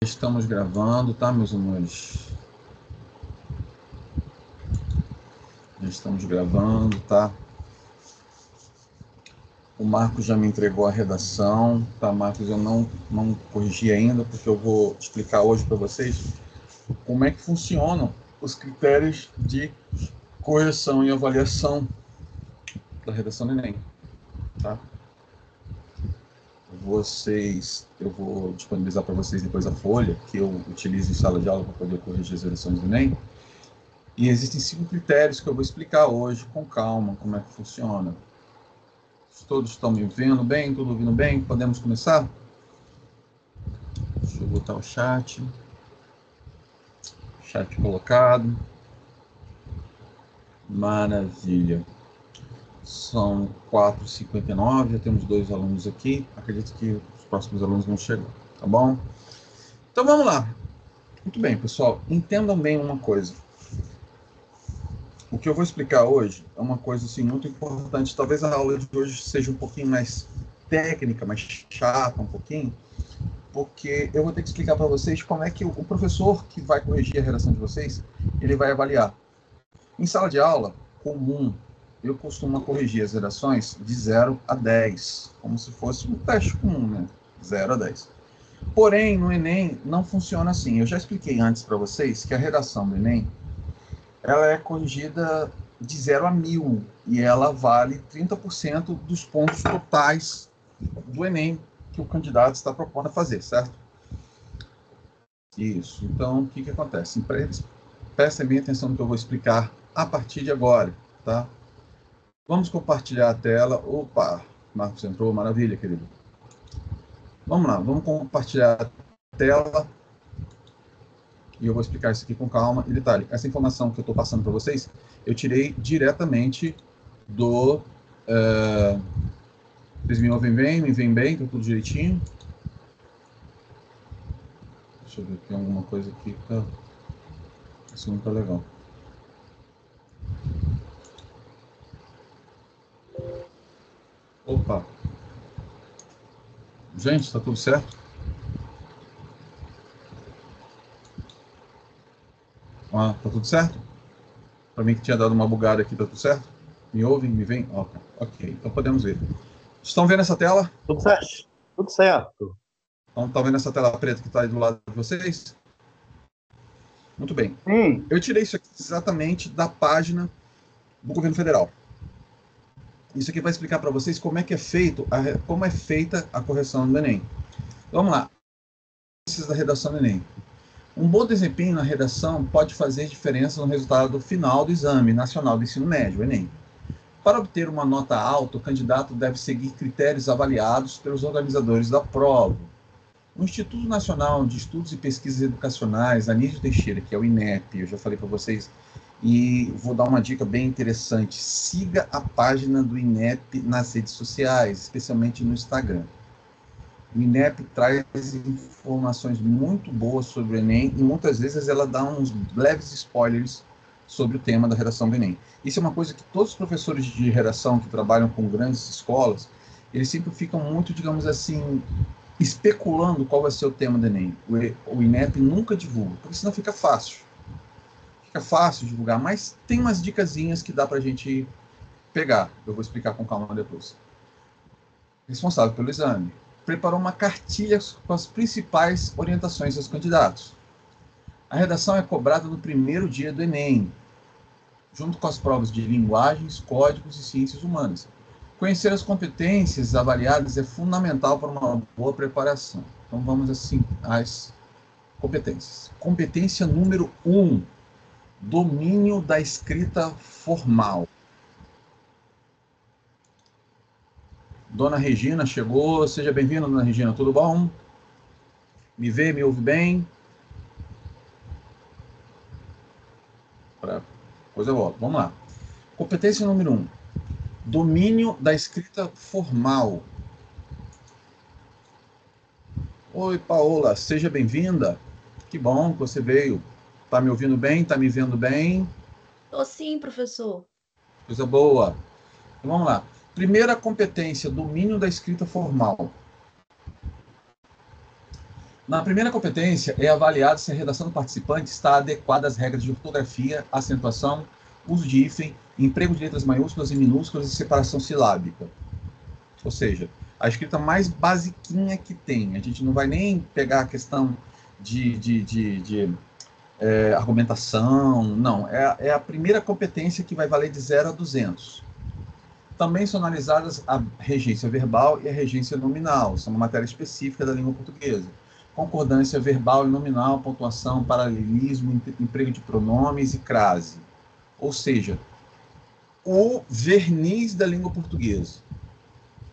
Estamos gravando, tá, meus amores? Já estamos gravando, tá? O Marcos já me entregou a redação, tá, Marcos? Eu não corrigi ainda, porque eu vou explicar hoje para vocês como é que funcionam os critérios de correção e avaliação da redação do Enem, tá? Eu vou disponibilizar para vocês depois a folha que eu utilizo em sala de aula para poder corrigir as redações do Enem. E existem 5 critérios que eu vou explicar hoje com calma como é que funciona. Todos estão me vendo bem? Tudo ouvindo bem? Podemos começar? Deixa eu botar o chat. Chat colocado. Maravilha. São 4h59, já temos 2 alunos aqui. Acredito que os próximos alunos vão chegar, tá bom? Então vamos lá. Muito bem, pessoal. Entendam bem uma coisa. O que eu vou explicar hoje é uma coisa assim, muito importante. Talvez a aula de hoje seja um pouquinho mais técnica, mais chata um pouquinho, porque eu vou ter que explicar para vocês como é que o professor que vai corrigir a redação de vocês, ele vai avaliar. Em sala de aula comum, eu costumo corrigir as redações de 0 a 10, como se fosse um teste comum, né? 0 a 10. Porém, no Enem não funciona assim. Eu já expliquei antes para vocês que a redação do Enem, ela é corrigida de 0 a 1000 e ela vale 30% dos pontos totais do Enem que o candidato está propondo a fazer, certo? Isso. Então, o que acontece? Prestem bem atenção no que eu vou explicar a partir de agora, tá? Vamos compartilhar a tela. Opa, Marcos entrou, maravilha, querido. Vamos lá, vamos compartilhar a tela e eu vou explicar isso aqui com calma. E detalhe, essa informação que eu estou passando para vocês, eu tirei diretamente do... Vocês me ouvem bem? Me veem bem? Está tudo direitinho? Deixa eu ver aqui alguma coisa aqui. Isso não está legal. Opa! Gente, está tudo certo? Ah, tá tudo certo? Para mim que tinha dado uma bugada aqui, tá tudo certo? Me ouvem? Me veem? Ok, então podemos ver. Estão vendo essa tela? Tudo certo. Tudo certo. Então, estão vendo essa tela preta que está aí do lado de vocês? Muito bem. Sim. Eu tirei isso aqui exatamente da página do Governo Federal. Isso aqui vai explicar para vocês como é que é como é feita a correção do Enem. Vamos lá. Da redação do Enem. Um bom desempenho na redação pode fazer diferença no resultado final do Exame Nacional do Ensino Médio, o Enem. Para obter uma nota alta, o candidato deve seguir critérios avaliados pelos organizadores da prova. O Instituto Nacional de Estudos e Pesquisas Educacionais, Anísio Teixeira, que é o INEP, eu já falei para vocês, e vou dar uma dica bem interessante. Siga a página do INEP nas redes sociais, especialmente no Instagram. O INEP traz informações muito boas sobre o Enem e muitas vezes ela dá uns leves spoilers sobre o tema da redação do Enem. Isso é uma coisa que todos os professores de redação que trabalham com grandes escolas, eles sempre ficam muito, digamos assim, especulando qual vai ser o tema do Enem. O INEP nunca divulga, porque senão fica fácil. Fica fácil divulgar, mas tem umas dicasinhas que dá para a gente pegar. Eu vou explicar com calma depois. Responsável pelo exame preparou uma cartilha com as principais orientações aos candidatos. A redação é cobrada no primeiro dia do Enem, junto com as provas de linguagens, códigos e ciências humanas. Conhecer as competências avaliadas é fundamental para uma boa preparação. Então vamos assim às competências. Competência número 1, domínio da escrita formal. Dona Regina chegou, seja bem-vinda, Dona Regina, tudo bom? Me vê, me ouve bem? Coisa boa, vamos lá. Competência número 1, domínio da escrita formal. Oi, Paola, seja bem-vinda. Que bom que você veio. Tá me ouvindo bem? Tá me vendo bem? Tô sim, professor. Coisa boa. Então, vamos lá. Primeira competência, domínio da escrita formal. Na primeira competência, é avaliado se a redação do participante está adequada às regras de ortografia, acentuação, uso de hífen, emprego de letras maiúsculas e minúsculas e separação silábica. Ou seja, a escrita mais basiquinha que tem. A gente não vai nem pegar a questão de argumentação, não. É a primeira competência que vai valer de 0 a 200. Também são analisadas a regência verbal e a regência nominal. Isso é uma matéria específica da língua portuguesa. Concordância verbal e nominal, pontuação, paralelismo, emprego de pronomes e crase. Ou seja, o verniz da língua portuguesa,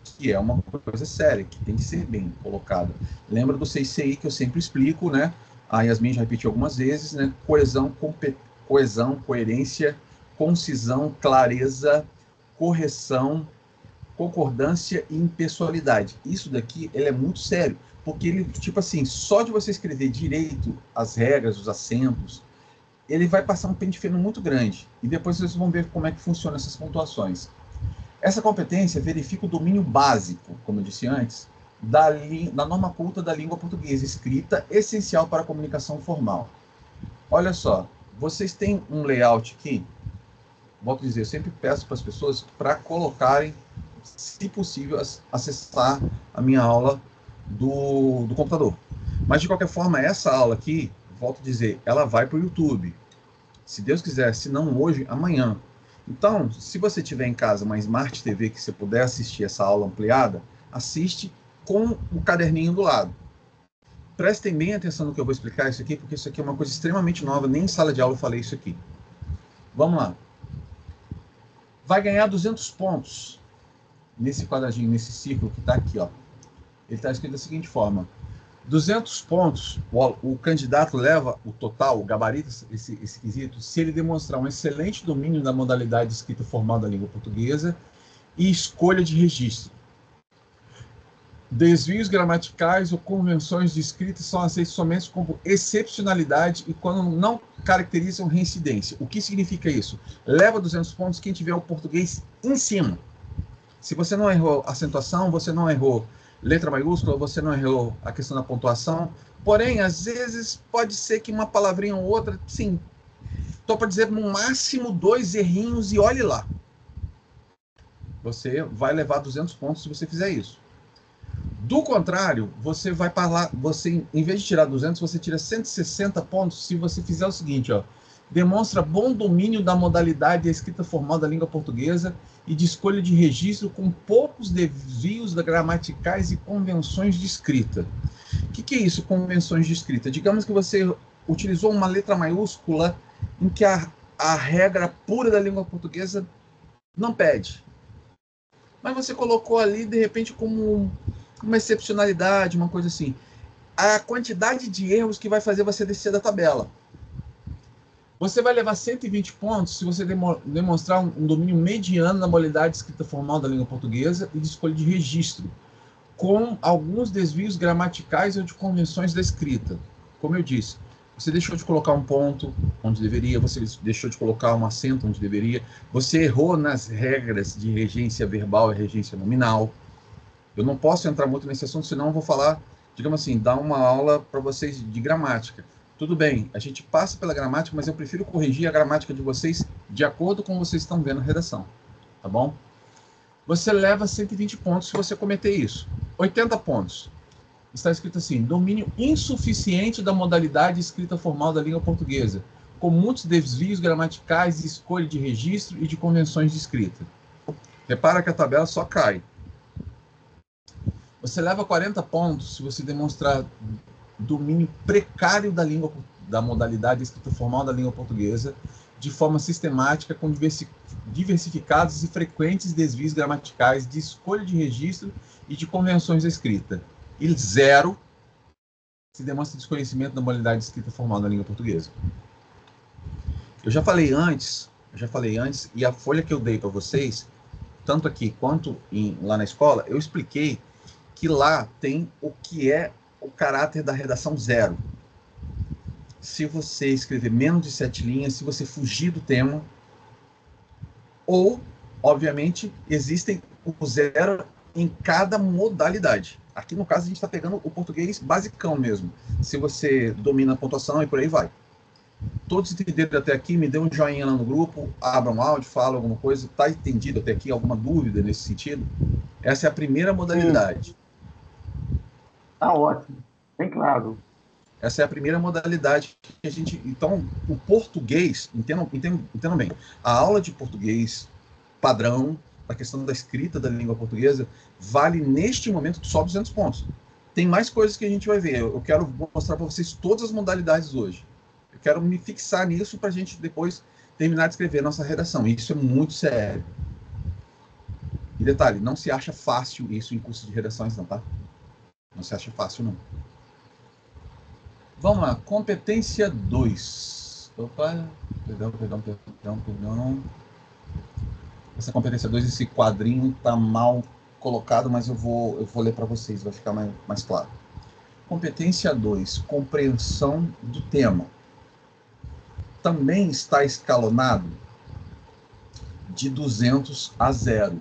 que é uma coisa séria, que tem que ser bem colocada. Lembra do CCI que eu sempre explico, né? A Yasmin já repetiu algumas vezes, né? Coesão, coerência, concisão, clareza, correção, concordância e impessoalidade. Isso daqui, ele é muito sério, porque ele, tipo assim, só de você escrever direito as regras, os acentos, ele vai passar um pente fino muito grande. E depois vocês vão ver como é que funcionam essas pontuações. Essa competência verifica o domínio básico, como eu disse antes, da norma culta da língua portuguesa escrita, essencial para a comunicação formal. Olha só, vocês têm um layout aqui, volto a dizer, eu sempre peço para as pessoas para colocarem, se possível, acessar a minha aula do computador. Mas, de qualquer forma, essa aula aqui, volto a dizer, ela vai para o YouTube. Se Deus quiser, se não hoje, amanhã. Então, se você tiver em casa uma Smart TV que você puder assistir essa aula ampliada, assiste com o caderninho do lado. Prestem bem atenção no que eu vou explicar isso aqui, porque isso aqui é uma coisa extremamente nova, nem em sala de aula eu falei isso aqui. Vamos lá. Vai ganhar 200 pontos nesse quadradinho, nesse círculo que está aqui, ó. Ele está escrito da seguinte forma: 200 pontos, o candidato leva o total, o gabarito, esse quesito, se ele demonstrar um excelente domínio da modalidade de escrita formal da língua portuguesa e escolha de registro. Desvios gramaticais ou convenções de escrita são aceitos somente como excepcionalidade e quando não caracterizam reincidência. O que significa isso? Leva 200 pontos quem tiver o português em cima. Se você não errou acentuação, você não errou letra maiúscula, você não errou a questão da pontuação. Porém, às vezes, pode ser que uma palavrinha ou outra, sim, estou para dizer, no máximo 2 errinhos e olhe lá. Você vai levar 200 pontos se você fizer isso. Do contrário, você vai para lá, você, em vez de tirar 200, você tira 160 pontos se você fizer o seguinte, ó. Demonstra bom domínio da modalidade da escrita formal da língua portuguesa e de escolha de registro com poucos desvios gramaticais e convenções de escrita. O que é isso, convenções de escrita? Digamos que você utilizou uma letra maiúscula em que a regra pura da língua portuguesa não pede. Mas você colocou ali, de repente, como uma excepcionalidade, uma coisa assim. A quantidade de erros que vai fazer você descer da tabela. Você vai levar 120 pontos se você demonstrar um domínio mediano da modalidade de escrita formal da língua portuguesa e de escolha de registro, com alguns desvios gramaticais ou de convenções da escrita. Como eu disse, você deixou de colocar um ponto onde deveria, você deixou de colocar um acento onde deveria, você errou nas regras de regência verbal e regência nominal. Eu não posso entrar muito nesse assunto, senão eu vou falar, digamos assim, dar uma aula para vocês de gramática. Tudo bem, a gente passa pela gramática, mas eu prefiro corrigir a gramática de vocês de acordo com vocês estão vendo a redação, tá bom? Você leva 120 pontos se você cometer isso. 80 pontos. Está escrito assim: domínio insuficiente da modalidade escrita formal da língua portuguesa, com muitos desvios gramaticais, escolha de registro e de convenções de escrita. Repara que a tabela só cai. Você leva 40 pontos se você demonstrar domínio precário da língua, da modalidade escrita formal da língua portuguesa, de forma sistemática, com diversificados e frequentes desvios gramaticais, de escolha de registro e de convenções da escrita. E 0 se demonstra desconhecimento da modalidade escrita formal da língua portuguesa. Eu já falei antes, e a folha que eu dei para vocês, tanto aqui quanto lá na escola, eu expliquei que lá tem o que é o caráter da redação 0. Se você escrever menos de 7 linhas, se você fugir do tema, ou, obviamente, existem o 0 em cada modalidade. Aqui, no caso, a gente está pegando o português basicão mesmo. Se você domina a pontuação e por aí vai. Todos entenderam até aqui? Me dê um joinha lá no grupo, abra um áudio, fala alguma coisa. Está entendido até aqui? Alguma dúvida nesse sentido? Essa é a primeira modalidade. Tá ótimo. Bem claro. Essa é a primeira modalidade que a gente... Então, o português, entendam bem, a aula de português padrão, a questão da escrita da língua portuguesa, vale neste momento só 200 pontos. Tem mais coisas que a gente vai ver. Eu quero mostrar para vocês todas as modalidades hoje. Eu quero me fixar nisso para a gente depois terminar de escrever nossa redação. Isso é muito sério. E detalhe, não se acha fácil isso em curso de redações, não, tá? Não se acha fácil, não. Vamos lá, competência 2. Opa, perdão. Essa competência 2, esse quadrinho está mal colocado, mas eu vou ler para vocês, vai ficar mais claro. Competência 2, compreensão do tema. Também está escalonado de 200 a 0.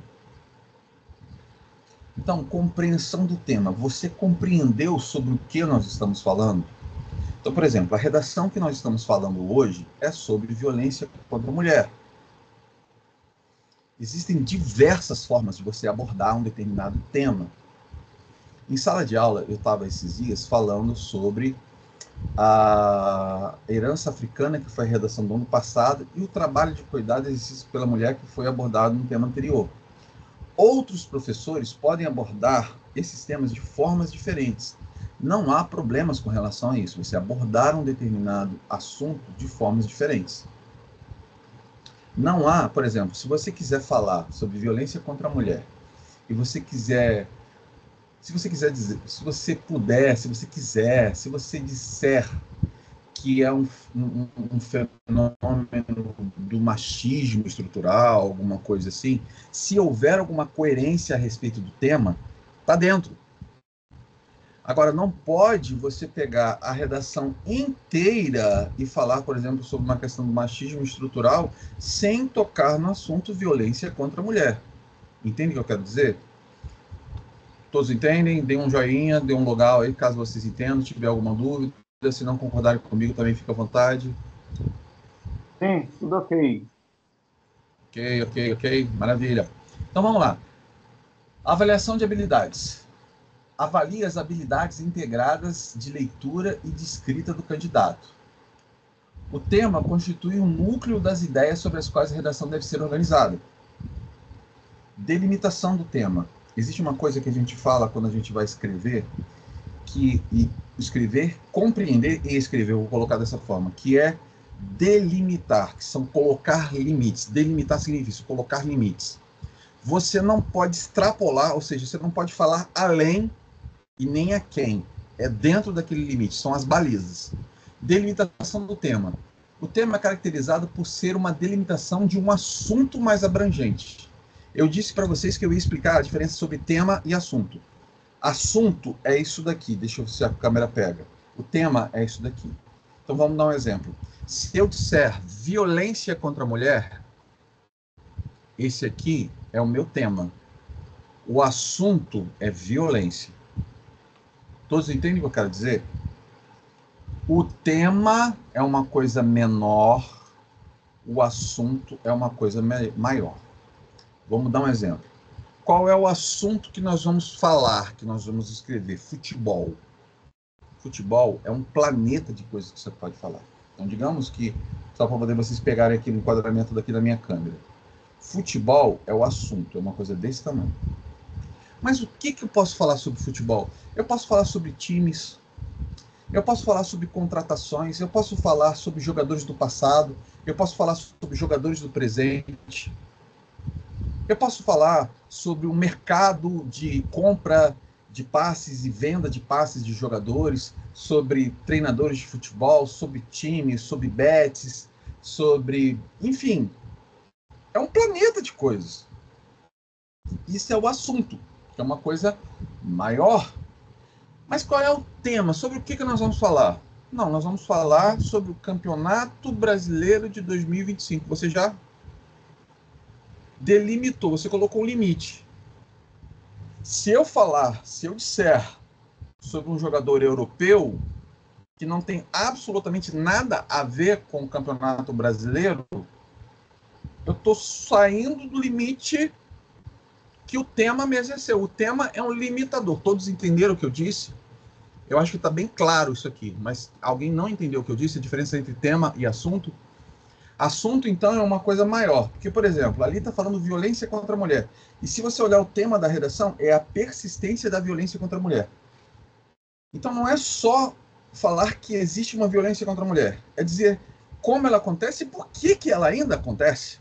Então, compreensão do tema. Você compreendeu sobre o que nós estamos falando? Então, por exemplo, a redação que nós estamos falando hoje é sobre violência contra a mulher. Existem diversas formas de você abordar um determinado tema. Em sala de aula, eu estava esses dias falando sobre a herança africana, que foi a redação do ano passado, e o trabalho de cuidado e exercício pela mulher, que foi abordado no tema anterior. Outros professores podem abordar esses temas de formas diferentes. Não há problemas com relação a isso. Você abordar um determinado assunto de formas diferentes. Não há, por exemplo, se você quiser falar sobre violência contra a mulher, e você quiser, se você quiser dizer, se você puder, se você quiser, se você disser que é um fenômeno do machismo estrutural, alguma coisa assim, se houver alguma coerência a respeito do tema, está dentro. Agora, não pode você pegar a redação inteira e falar, por exemplo, sobre uma questão do machismo estrutural sem tocar no assunto violência contra a mulher. Entende o que eu quero dizer? Todos entendem? Dê um joinha, dê um logal aí, caso vocês entendam, tiver alguma dúvida. Se não concordarem comigo, também fica à vontade. Sim, tudo ok. Ok. Maravilha. Então, vamos lá. Avaliação de habilidades. Avalie as habilidades integradas de leitura e de escrita do candidato. O tema constitui um núcleo das ideias sobre as quais a redação deve ser organizada. Delimitação do tema. Existe uma coisa que a gente fala quando a gente vai escrever, compreender e escrever, vou colocar dessa forma, que é delimitar, que são colocar limites. Delimitar significa isso, colocar limites. Você não pode extrapolar, ou seja, você não pode falar além e nem a quem. É dentro daquele limite, são as balizas. Delimitação do tema. O tema é caracterizado por ser uma delimitação de um assunto mais abrangente. Eu disse para vocês que eu ia explicar a diferença sobre tema e assunto. Assunto é isso daqui, deixa eu ver se a câmera pega. O tema é isso daqui. Então vamos dar um exemplo. Se eu disser violência contra a mulher, esse aqui é o meu tema. O assunto é violência. Todos entendem o que eu quero dizer? O tema é uma coisa menor, o assunto é uma coisa maior. Vamos dar um exemplo. Qual é o assunto que nós vamos falar, que nós vamos escrever? Futebol. Futebol é um planeta de coisas que você pode falar. Então, digamos que, só para poder vocês pegarem aqui no enquadramento daqui da minha câmera. Futebol é o assunto, é uma coisa desse tamanho. Mas o que eu posso falar sobre futebol? Eu posso falar sobre times, eu posso falar sobre contratações, eu posso falar sobre jogadores do passado, eu posso falar sobre jogadores do presente, eu posso falar sobre o mercado de compra de passes e venda de passes de jogadores, sobre treinadores de futebol, sobre times, sobre bets, sobre... Enfim, é um planeta de coisas. Isso é o assunto, que é uma coisa maior. Mas qual é o tema? Sobre o que nós vamos falar? Não, nós vamos falar sobre o Campeonato Brasileiro de 2025. Você já delimitou, você colocou um limite. Se eu disser sobre um jogador europeu que não tem absolutamente nada a ver com o Campeonato Brasileiro, eu estou saindo do limite que o tema me exerceu. O tema é um limitador. Todos entenderam o que eu disse? Eu acho que está bem claro isso aqui, mas alguém não entendeu o que eu disse, a diferença entre tema e assunto? Assunto, então, é uma coisa maior. Porque, por exemplo, ali está falando violência contra a mulher. E se você olhar o tema da redação, é a persistência da violência contra a mulher. Então, não é só falar que existe uma violência contra a mulher. É dizer como ela acontece e por que ela ainda acontece.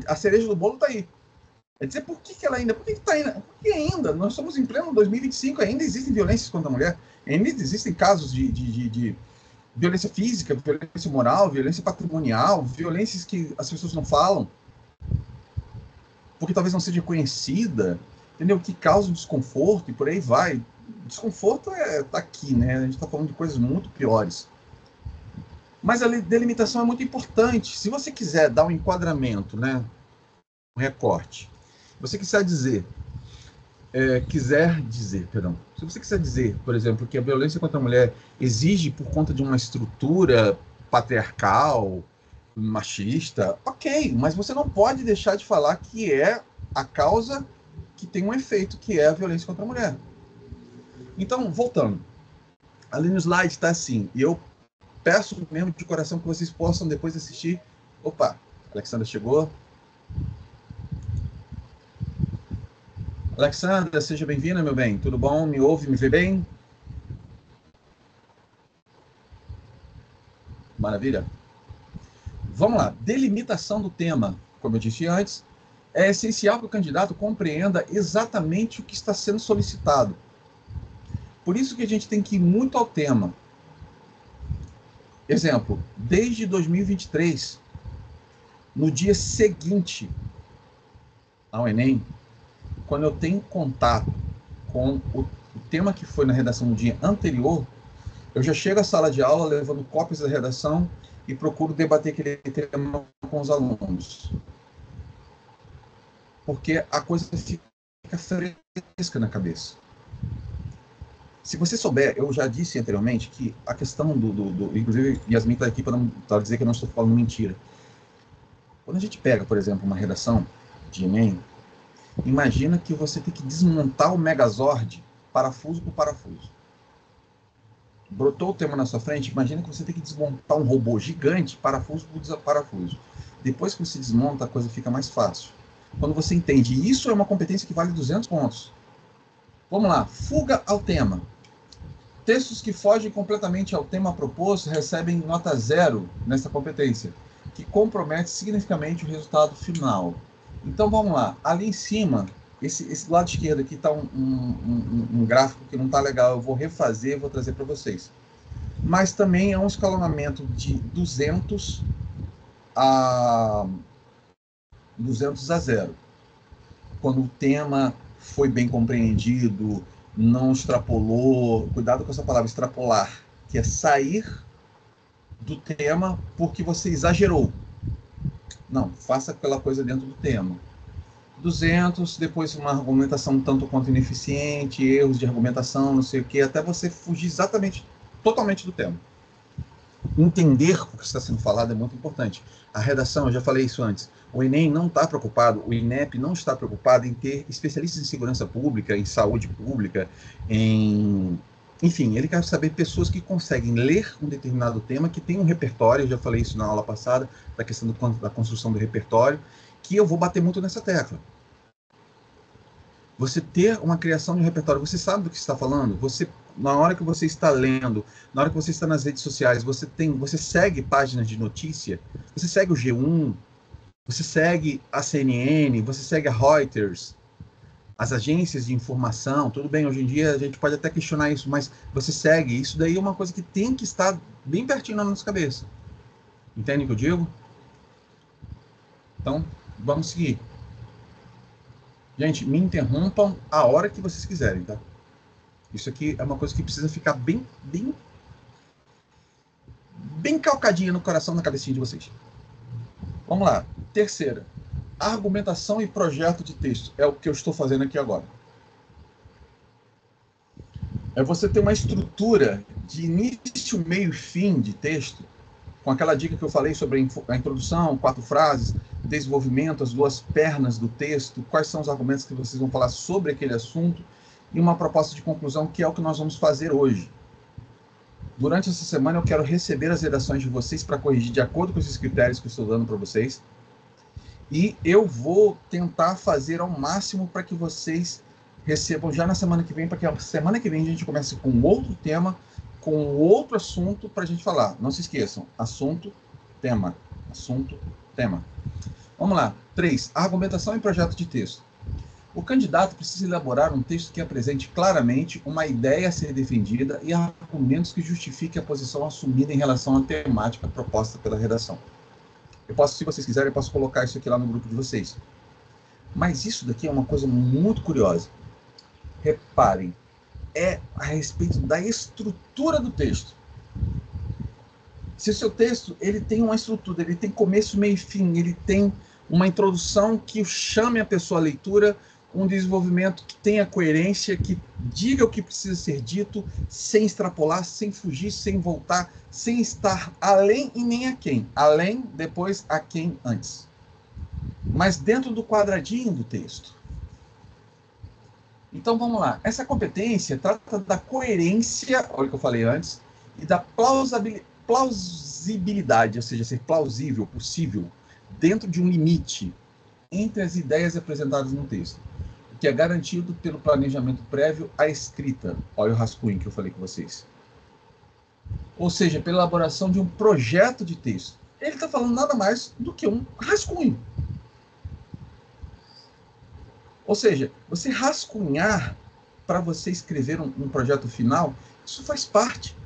A cereja do bolo está aí. É dizer por que ela ainda... Por que ainda? Nós estamos em pleno 2025, ainda existem violências contra a mulher. Ainda existem casos de violência física, violência moral, violência patrimonial, violências que as pessoas não falam, porque talvez não seja conhecida, entendeu? Que causa desconforto e por aí vai. Desconforto tá aqui, né? A gente está falando de coisas muito piores. Mas a delimitação é muito importante. Se você quiser dar um enquadramento, né? Um recorte, você quiser dizer, se você quiser dizer, por exemplo, que a violência contra a mulher exige por conta de uma estrutura patriarcal, machista, ok, mas você não pode deixar de falar que é a causa que tem um efeito, que é a violência contra a mulher. Então, voltando, ali no slide está assim, e eu peço mesmo de coração que vocês possam depois assistir. Opa, Alexandra chegou. Alexandra, seja bem-vinda, meu bem. Tudo bom? Me ouve, me vê bem? Maravilha. Vamos lá. Delimitação do tema. Como eu disse antes, é essencial que o candidato compreenda exatamente o que está sendo solicitado. Por isso que a gente tem que ir muito ao tema. Exemplo, desde 2023, no dia seguinte ao Enem, quando eu tenho contato com o tema que foi na redação no dia anterior, eu já chego à sala de aula levando cópias da redação e procuro debater aquele tema com os alunos. Porque a coisa fica fresca na cabeça. Se você souber, eu já disse anteriormente que a questão inclusive, Yasmin está aqui para dizer que eu não estou falando mentira. Quando a gente pega, por exemplo, uma redação de Enem, imagina que você tem que desmontar o Megazord parafuso por parafuso. Brotou o tema na sua frente, imagina que você tem que desmontar um robô gigante, parafuso por parafuso. Depois que você desmonta, a coisa fica mais fácil. Quando você entende, isso é uma competência que vale 200 pontos. Vamos lá, fuga ao tema. Textos que fogem completamente ao tema proposto recebem nota 0 nessa competência, que compromete significativamente o resultado final. Então vamos lá, ali em cima, esse lado esquerdo aqui está um gráfico que não está legal, eu vou refazer e vou trazer para vocês. Mas também é um escalonamento de 200 a 0. Quando o tema foi bem compreendido, não extrapolou, cuidado com essa palavra extrapolar, que é sair do tema porque você exagerou. Não, faça aquela coisa dentro do tema. 200, depois uma argumentação tanto quanto ineficiente, erros de argumentação, não sei o que, até você fugir exatamente, totalmente do tema. Entender o que está sendo falado é muito importante. A redação, eu já falei isso antes, o Enem não está preocupado, o INEP não está preocupado em ter especialistas em segurança pública, em saúde pública, enfim, ele quer saber pessoas que conseguem ler um determinado tema, que tem um repertório, eu já falei isso na aula passada, da questão da construção do repertório, que eu vou bater muito nessa tecla. Você ter uma criação de um repertório, você sabe do que está falando? Você, na hora que você está lendo, na hora que você está nas redes sociais, você segue páginas de notícia, você segue o G1, você segue a CNN, você segue a Reuters, as agências de informação, tudo bem, hoje em dia a gente pode até questionar isso, mas você segue, isso daí é uma coisa que tem que estar bem pertinho na nossa cabeça. Entende o que eu digo? Então, vamos seguir. Gente, me interrompam a hora que vocês quiserem, tá? Isso aqui é uma coisa que precisa ficar bem calcadinha no coração, na cabecinha de vocês. Vamos lá. Terceira. argumentação e projeto de texto. É o que eu estou fazendo aqui agora. É você ter uma estrutura de início, meio e fim de texto, com aquela dica que eu falei sobre a introdução, 4 frases, desenvolvimento, as 2 pernas do texto, quais são os argumentos que vocês vão falar sobre aquele assunto, e uma proposta de conclusão, que é o que nós vamos fazer hoje. Durante essa semana eu quero receber as redações de vocês para corrigir de acordo com esses critérios que eu estou dando para vocês, e eu vou tentar fazer ao máximo para que vocês recebam já na semana que vem, para que a semana que vem a gente comece com outro tema, com outro assunto para a gente falar. Não se esqueçam, assunto, tema. Assunto, tema. Vamos lá. 3. Argumentação e projeto de texto. O candidato precisa elaborar um texto que apresente claramente uma ideia a ser defendida e argumentos que justifiquem a posição assumida em relação à temática proposta pela redação. Eu posso, se vocês quiserem, eu posso colocar isso aqui lá no grupo de vocês. Mas isso daqui é uma coisa muito curiosa. Reparem, é a respeito da estrutura do texto. Se o seu texto ele tem uma estrutura, ele tem começo, meio e fim, ele tem uma introdução que chame a pessoa à leitura, um desenvolvimento que tenha coerência, que diga o que precisa ser dito, sem extrapolar, sem fugir, sem voltar, sem estar além e nem aquém. Além, depois, aquém, antes. Mas dentro do quadradinho do texto. Então, vamos lá. Essa competência trata da coerência, olha o que eu falei antes, e da plausibilidade, ou seja, ser plausível, possível, dentro de um limite entre as ideias apresentadas no texto, o que é garantido pelo planejamento prévio à escrita. Olha o rascunho que eu falei com vocês. Ou seja, pela elaboração de um projeto de texto. Ele está falando nada mais do que um rascunho. Ou seja, você rascunhar para você escrever um projeto final, isso faz parte.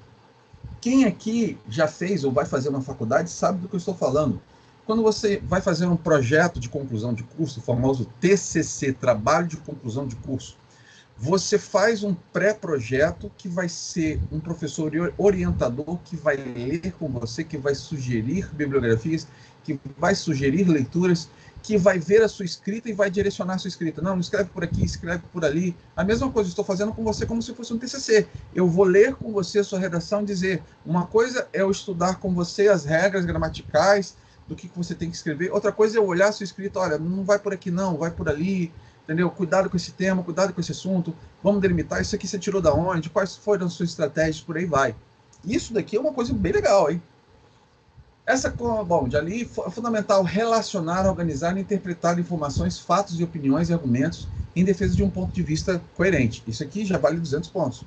Quem aqui já fez ou vai fazer uma faculdade sabe do que eu estou falando. Quando você vai fazer um projeto de conclusão de curso, o famoso TCC, Trabalho de Conclusão de Curso, você faz um pré-projeto que vai ser um professor orientador que vai ler com você, que vai sugerir bibliografias, que vai sugerir leituras, que vai ver a sua escrita e vai direcionar a sua escrita. Não escreve por aqui, escreve por ali. A mesma coisa eu estou fazendo com você como se fosse um TCC. Eu vou ler com você a sua redação e dizer, uma coisa é eu estudar com você as regras gramaticais do que você tem que escrever. Outra coisa é eu olhar a sua escrita, olha, não vai por aqui não, vai por ali, entendeu? Cuidado com esse tema, cuidado com esse assunto, vamos delimitar, isso aqui você tirou da onde, quais foram as suas estratégias, por aí vai. Isso daqui é uma coisa bem legal, hein? Bom, de ali é fundamental relacionar, organizar e interpretar informações, fatos e opiniões e argumentos em defesa de um ponto de vista coerente. Isso aqui já vale 200 pontos.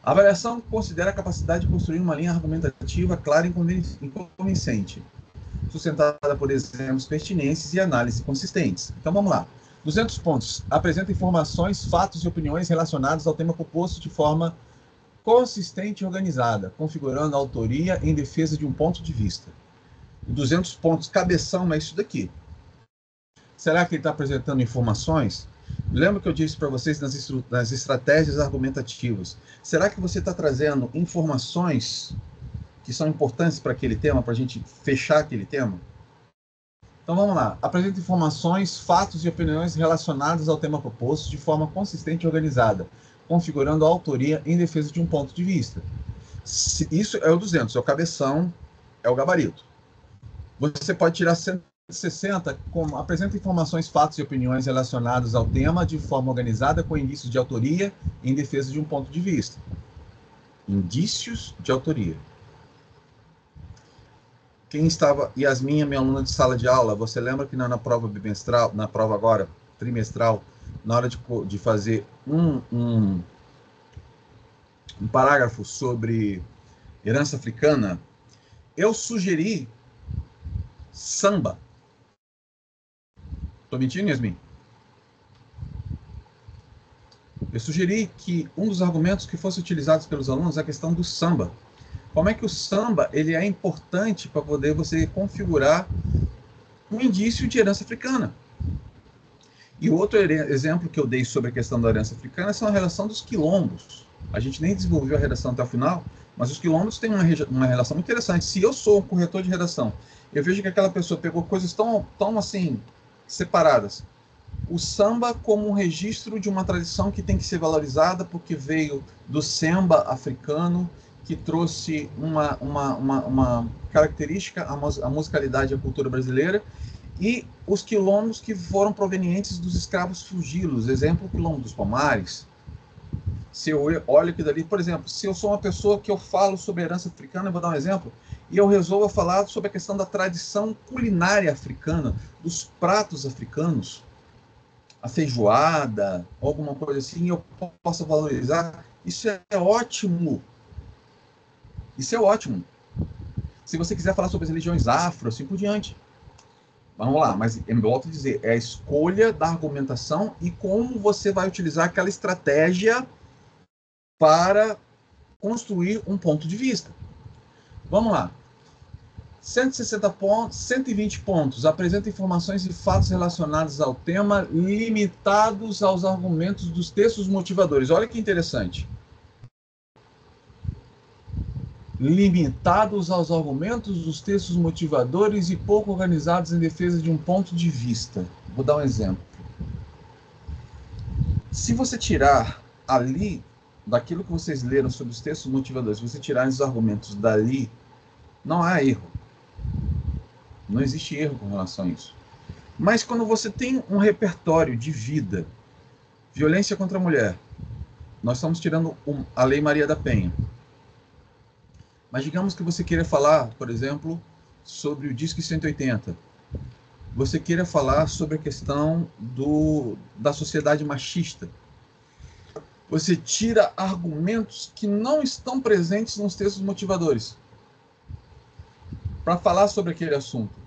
A avaliação considera a capacidade de construir uma linha argumentativa clara e convincente, sustentada por exemplos pertinentes e análises consistentes. Então vamos lá. 200 pontos. Apresenta informações, fatos e opiniões relacionados ao tema proposto de forma consistente e organizada, configurando a autoria em defesa de um ponto de vista. 200 pontos, cabeção, é isso daqui. Será que ele está apresentando informações? Lembra que eu disse para vocês nas estratégias argumentativas? Será que você está trazendo informações que são importantes para aquele tema, para a gente fechar aquele tema? Então vamos lá. Apresenta informações, fatos e opiniões relacionados ao tema proposto de forma consistente e organizada, configurando a autoria em defesa de um ponto de vista. Isso é o 200, é o cabeção, é o gabarito. Você pode tirar 160, como apresenta informações, fatos e opiniões relacionados ao tema de forma organizada com indícios de autoria em defesa de um ponto de vista. Indícios de autoria. Quem estava, Yasmin, minha aluna de sala de aula, você lembra que na prova bimestral, na prova agora, trimestral, na hora de fazer um parágrafo sobre herança africana, eu sugeri samba. Estou mentindo, Yasmin? Eu sugeri que um dos argumentos que fosse utilizados pelos alunos é a questão do samba. Como é que o samba ele é importante para poder você configurar um indício de herança africana. E o outro exemplo que eu dei sobre a questão da herança africana são a relação dos quilombos. A gente nem desenvolveu a redação até o final, mas os quilômetros têm uma relação muito interessante. Se eu sou um corretor de redação, eu vejo que aquela pessoa pegou coisas tão assim, separadas. O samba como um registro de uma tradição que tem que ser valorizada porque veio do samba africano, que trouxe uma característica à musicalidade e à cultura brasileira, e os quilombos que foram provenientes dos escravos fugilos, exemplo, o quilombo dos Palmares. Se eu olho aqui dali, por exemplo, se eu sou uma pessoa que eu falo sobre a herança africana, eu vou dar um exemplo, e eu resolvo falar sobre a questão da tradição culinária africana, dos pratos africanos, a feijoada, alguma coisa assim, eu posso valorizar, isso é ótimo. Isso é ótimo. Se você quiser falar sobre as religiões afro, assim por diante. Vamos lá, mas eu volto a dizer, é a escolha da argumentação e como você vai utilizar aquela estratégia para construir um ponto de vista. Vamos lá. 160 pontos, 120 pontos. Apresenta informações e fatos relacionados ao tema, limitados aos argumentos dos textos motivadores. Olha que interessante. Limitados aos argumentos dos textos motivadores e pouco organizados em defesa de um ponto de vista. Vou dar um exemplo. Se você tirar ali, daquilo que vocês leram sobre os textos motivadores, se você tirar os argumentos dali, não há erro. Não existe erro com relação a isso. Mas quando você tem um repertório de vida, violência contra a mulher, nós estamos tirando a Lei Maria da Penha. Mas digamos que você queira falar, por exemplo, sobre o Disque 180. Você queira falar sobre a questão da sociedade machista. Você tira argumentos que não estão presentes nos textos motivadores para falar sobre aquele assunto.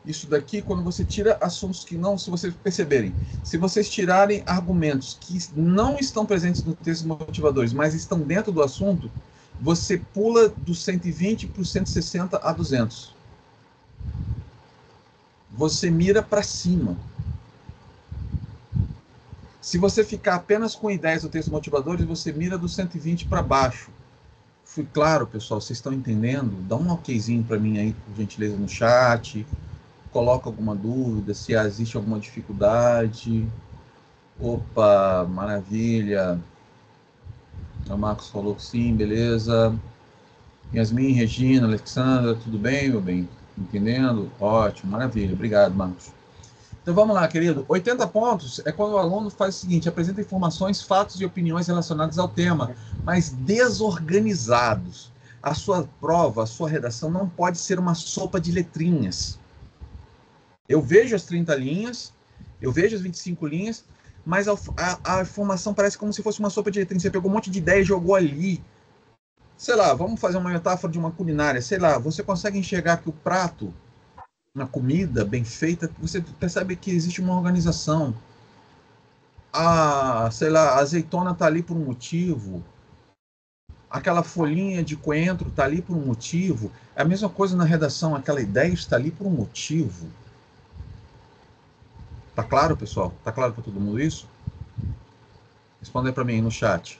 Isso daqui, quando você tira assuntos que não, se vocês perceberem, se vocês tirarem argumentos que não estão presentes nos textos motivadores, mas estão dentro do assunto, você pula do 120 para o 160 a 200. Você mira para cima. Se você ficar apenas com ideias do texto motivadores, você mira do 120 para baixo. Fui claro, pessoal? Vocês estão entendendo? Dá um okzinho para mim aí, por gentileza, no chat. Coloca alguma dúvida, se existe alguma dificuldade. Opa, maravilha. O Marcos falou que sim, beleza. Yasmin, Regina, Alexandra, tudo bem, meu bem? Entendendo? Ótimo, maravilha. Obrigado, Marcos. Então vamos lá, querido. 80 pontos é quando o aluno faz o seguinte: apresenta informações, fatos e opiniões relacionados ao tema, mas desorganizados. A sua prova, a sua redação não pode ser uma sopa de letrinhas. Eu vejo as 30 linhas, eu vejo as 25 linhas, mas a informação parece como se fosse uma sopa de letrinhas. Você pegou um monte de ideia e jogou ali. Sei lá, vamos fazer uma metáfora de uma culinária. Sei lá, você consegue enxergar que o prato, uma comida bem feita, você percebe que existe uma organização. Sei lá, a azeitona está ali por um motivo. Aquela folhinha de coentro está ali por um motivo. É a mesma coisa na redação, aquela ideia está ali por um motivo. Tá claro, pessoal? Tá claro para todo mundo isso? Responda aí para mim no chat.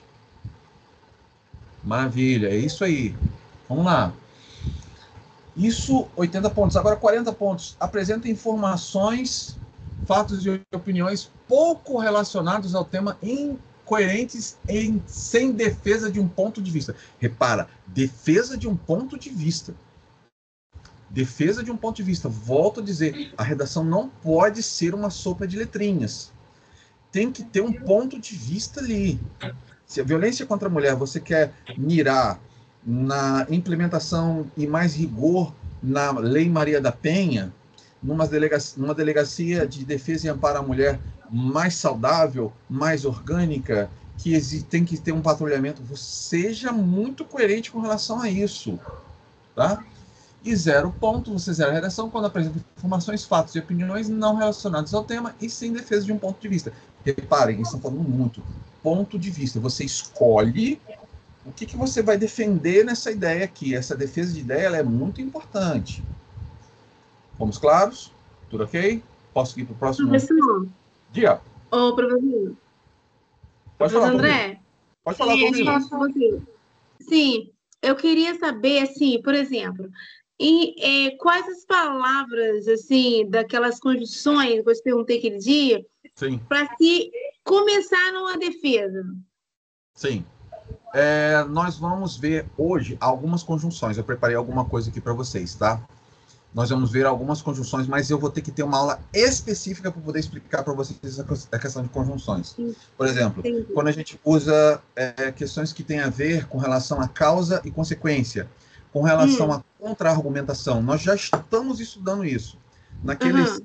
Maravilha, é isso aí. Vamos lá. Isso, 80 pontos. Agora, 40 pontos. Apresenta informações, fatos e opiniões pouco relacionados ao tema, incoerentes, sem defesa de um ponto de vista. Repara, defesa de um ponto de vista. Defesa de um ponto de vista. Volto a dizer, a redação não pode ser uma sopa de letrinhas. Tem que ter um ponto de vista ali. Se a violência contra a mulher você quer mirar na implementação e mais rigor na Lei Maria da Penha, numa delegacia de defesa e amparo à mulher mais saudável, mais orgânica, que tem que ter um patrulhamento, seja muito coerente com relação a isso. Tá? E 0 ponto, você zera a redação quando apresenta informações, fatos e opiniões não relacionados ao tema e sem defesa de um ponto de vista. Reparem, eles estão falando muito. Ponto de vista. Você escolhe o que você vai defender nessa ideia aqui. Essa defesa de ideia ela é muito importante. Fomos claros? Tudo ok? Posso ir para o próximo? Professor. Dia. Ô, professor. Pode falar, André. Pode falar, tô ouvindo. Sim, eu queria saber, assim, por exemplo, quais as palavras, assim, daquelas conjunções que eu perguntei aquele dia, Sim, para se começar numa defesa. sim. Nós vamos ver hoje algumas conjunções. Eu preparei alguma coisa aqui para vocês, tá? Nós vamos ver algumas conjunções, mas eu vou ter que ter uma aula específica para poder explicar para vocês a questão de conjunções. Por exemplo, Entendi. quando a gente usa questões que têm a ver com relação a causa e consequência, com relação à contra-argumentação, nós já estamos estudando isso. Naqueles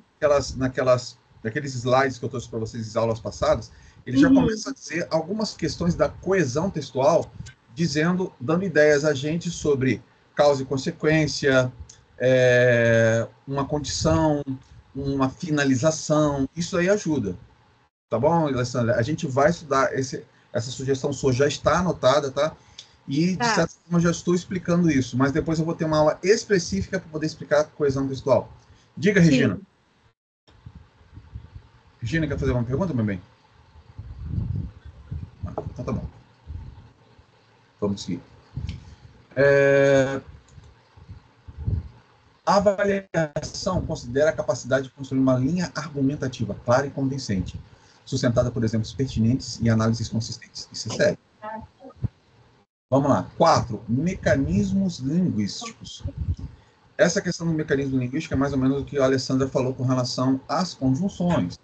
slides que eu trouxe para vocês em aulas passadas, ele já começa a dizer algumas questões da coesão textual, dando ideias a gente sobre causa e consequência, uma condição, uma finalização, isso aí ajuda. Tá bom, Alessandra? A gente vai estudar, essa sugestão sua já está anotada, tá? E, de certa forma, eu já estou explicando isso, mas depois eu vou ter uma aula específica para poder explicar a coesão textual. Diga, Regina. Sim. Regina, quer fazer uma pergunta, meu bem? Então tá bom. Vamos seguir. A avaliação considera a capacidade de construir uma linha argumentativa clara e convincente, sustentada por exemplos pertinentes e análises consistentes. Isso é sério. Vamos lá. 4. Mecanismos linguísticos. Essa questão do mecanismo linguístico é mais ou menos o que a Alessandra falou com relação às conjunções.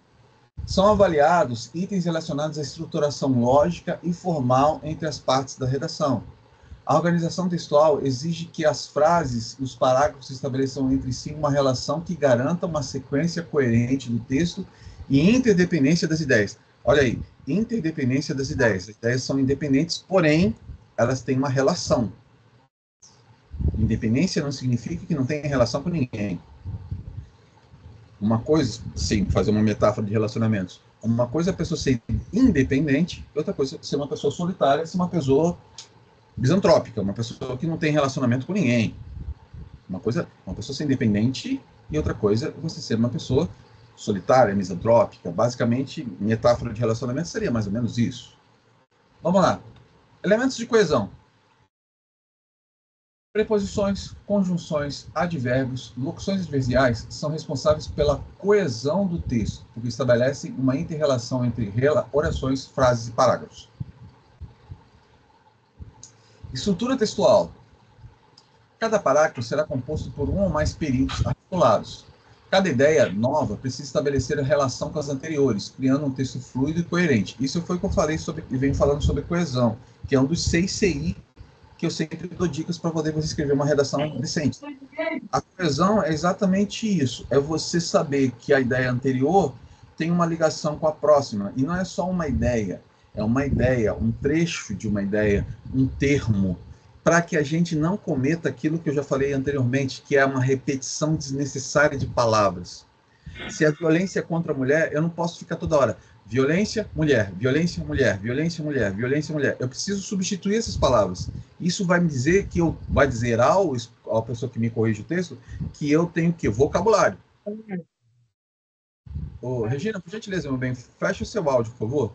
São avaliados itens relacionados à estruturação lógica e formal entre as partes da redação. A organização textual exige que as frases e os parágrafos estabeleçam entre si uma relação que garanta uma sequência coerente do texto e interdependência das ideias. Olha aí, interdependência das ideias. As ideias são independentes, porém, elas têm uma relação. Independência não significa que não tem relação com ninguém. Uma coisa, sim, fazer uma metáfora de relacionamentos. Uma coisa é a pessoa ser independente, outra coisa é ser uma pessoa solitária, ser uma pessoa misantrópica, uma pessoa que não tem relacionamento com ninguém. Uma coisa é uma pessoa ser independente e outra coisa é você ser uma pessoa solitária, misantrópica. Basicamente, metáfora de relacionamento seria mais ou menos isso. Vamos lá. Elementos de coesão. Preposições, conjunções, advérbios, locuções adversiais são responsáveis pela coesão do texto, porque estabelecem uma inter-relação entre orações, frases e parágrafos. Estrutura textual. Cada parágrafo será composto por um ou mais períodos articulados. Cada ideia nova precisa estabelecer a relação com as anteriores, criando um texto fluido e coerente. Isso foi o que eu falei e venho falando sobre coesão, que é um dos 6 CI que eu sempre dou dicas para poder você escrever uma redação decente. A coesão é exatamente isso, é você saber que a ideia anterior tem uma ligação com a próxima, e não é só uma ideia, é uma ideia, um trecho de uma ideia, um termo, para que a gente não cometa aquilo que eu já falei anteriormente, que é uma repetição desnecessária de palavras. Se a violência é contra a mulher, eu não posso ficar toda hora violência, mulher, violência, mulher, violência, mulher, violência, mulher. Eu preciso substituir essas palavras. Isso vai me dizer vai dizer à pessoa que me corrige o texto que eu tenho que vocabulário. Regina, por gentileza, meu bem, fecha o seu áudio, por favor.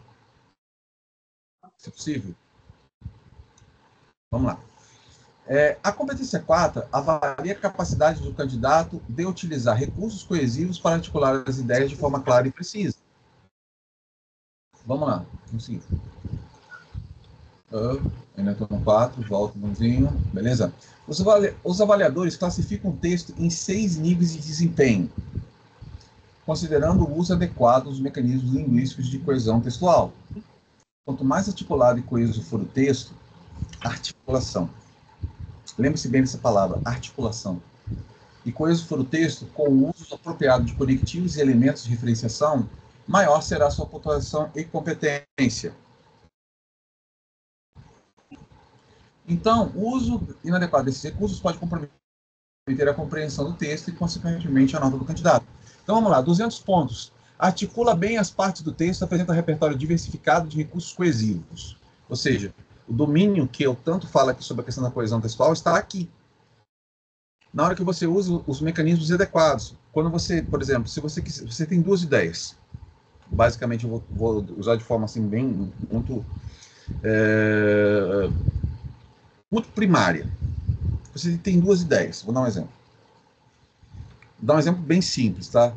Se possível. Vamos lá. A competência 4 avalia a capacidade do candidato de utilizar recursos coesivos para articular as ideias de forma clara e precisa. Vamos lá, vamos seguir. Ainda estou no 4, volto um pouquinho. Beleza? Os avaliadores classificam o texto em 6 níveis de desempenho, considerando o uso adequado dos mecanismos linguísticos de coesão textual. Quanto mais articulado e coeso for o texto, articulação. Lembre-se bem dessa palavra, articulação. E coeso for o texto, com o uso apropriado de conectivos e elementos de referenciação, maior será a sua pontuação e competência. Então, o uso inadequado desses recursos pode comprometer a compreensão do texto e, consequentemente, a nota do candidato. Então, vamos lá, 200 pontos. Articula bem as partes do texto, apresenta um repertório diversificado de recursos coesivos. Ou seja, o domínio que eu tanto falo aqui sobre a questão da coesão textual está aqui. Na hora que você usa os mecanismos adequados. Quando você, por exemplo, se você tem 2 ideias, basicamente eu vou usar de forma assim bem muito Muito primária. Você tem duas ideias. Vou dar um exemplo. Vou dar um exemplo bem simples, tá?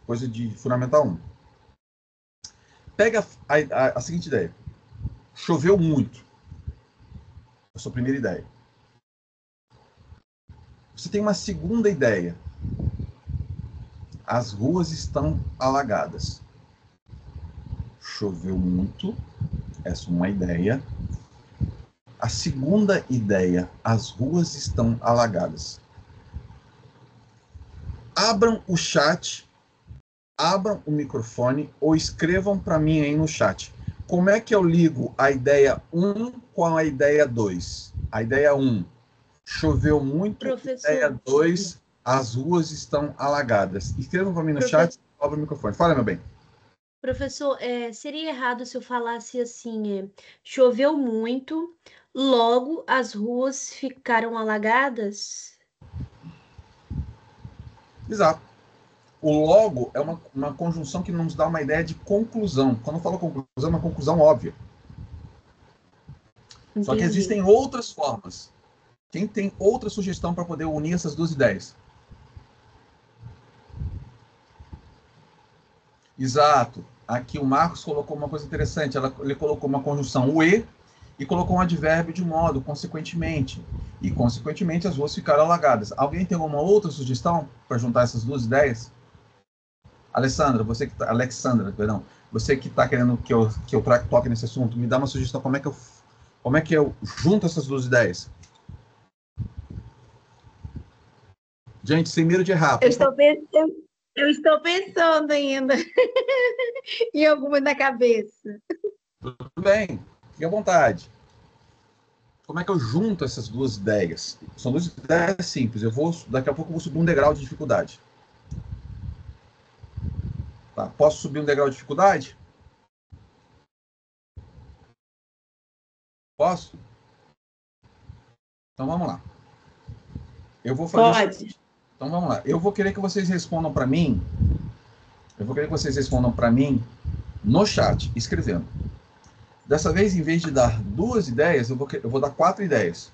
Coisa de Fundamental 1. Pega a seguinte ideia. Choveu muito. A sua primeira ideia. Você tem uma segunda ideia. As ruas estão alagadas. Choveu muito. Essa é uma ideia. A segunda ideia. As ruas estão alagadas. Abram o chat, abram o microfone ou escrevam para mim aí no chat. Como é que eu ligo a ideia 1 com a ideia 2? A ideia 1, choveu muito. Professor. Ideia 2, as ruas estão alagadas. Escrevam para mim no chat, abra o microfone. Fala, meu bem. Professor, seria errado se eu falasse assim, choveu muito, logo as ruas ficaram alagadas? Exato. O logo é uma conjunção que nos dá uma ideia de conclusão. Quando eu falo conclusão, é uma conclusão óbvia. Entendi. Só que existem outras formas. Quem tem outra sugestão para poder unir essas duas ideias? Exato. Aqui o Marcos colocou uma coisa interessante. Ele colocou uma conjunção o e colocou um advérbio de modo, consequentemente. E, consequentemente, as ruas ficaram alagadas. Alguém tem alguma outra sugestão para juntar essas duas ideias? Alexandra, você que está querendo que eu toque nesse assunto, me dá uma sugestão. Como é que eu junto essas duas ideias? Gente, sem medo de errar. Eu estou pensando ainda em alguma na cabeça. Tudo bem, fique à vontade. Como é que eu junto essas duas ideias? São duas ideias simples. Daqui a pouco eu vou subir um degrau de dificuldade. Tá, posso subir um degrau de dificuldade? Posso? Então vamos lá. Eu vou fazer. Pode. Então vamos lá. Eu vou querer que vocês respondam para mim. No chat, escrevendo. Dessa vez, em vez de dar duas ideias, eu vou dar 4 ideias.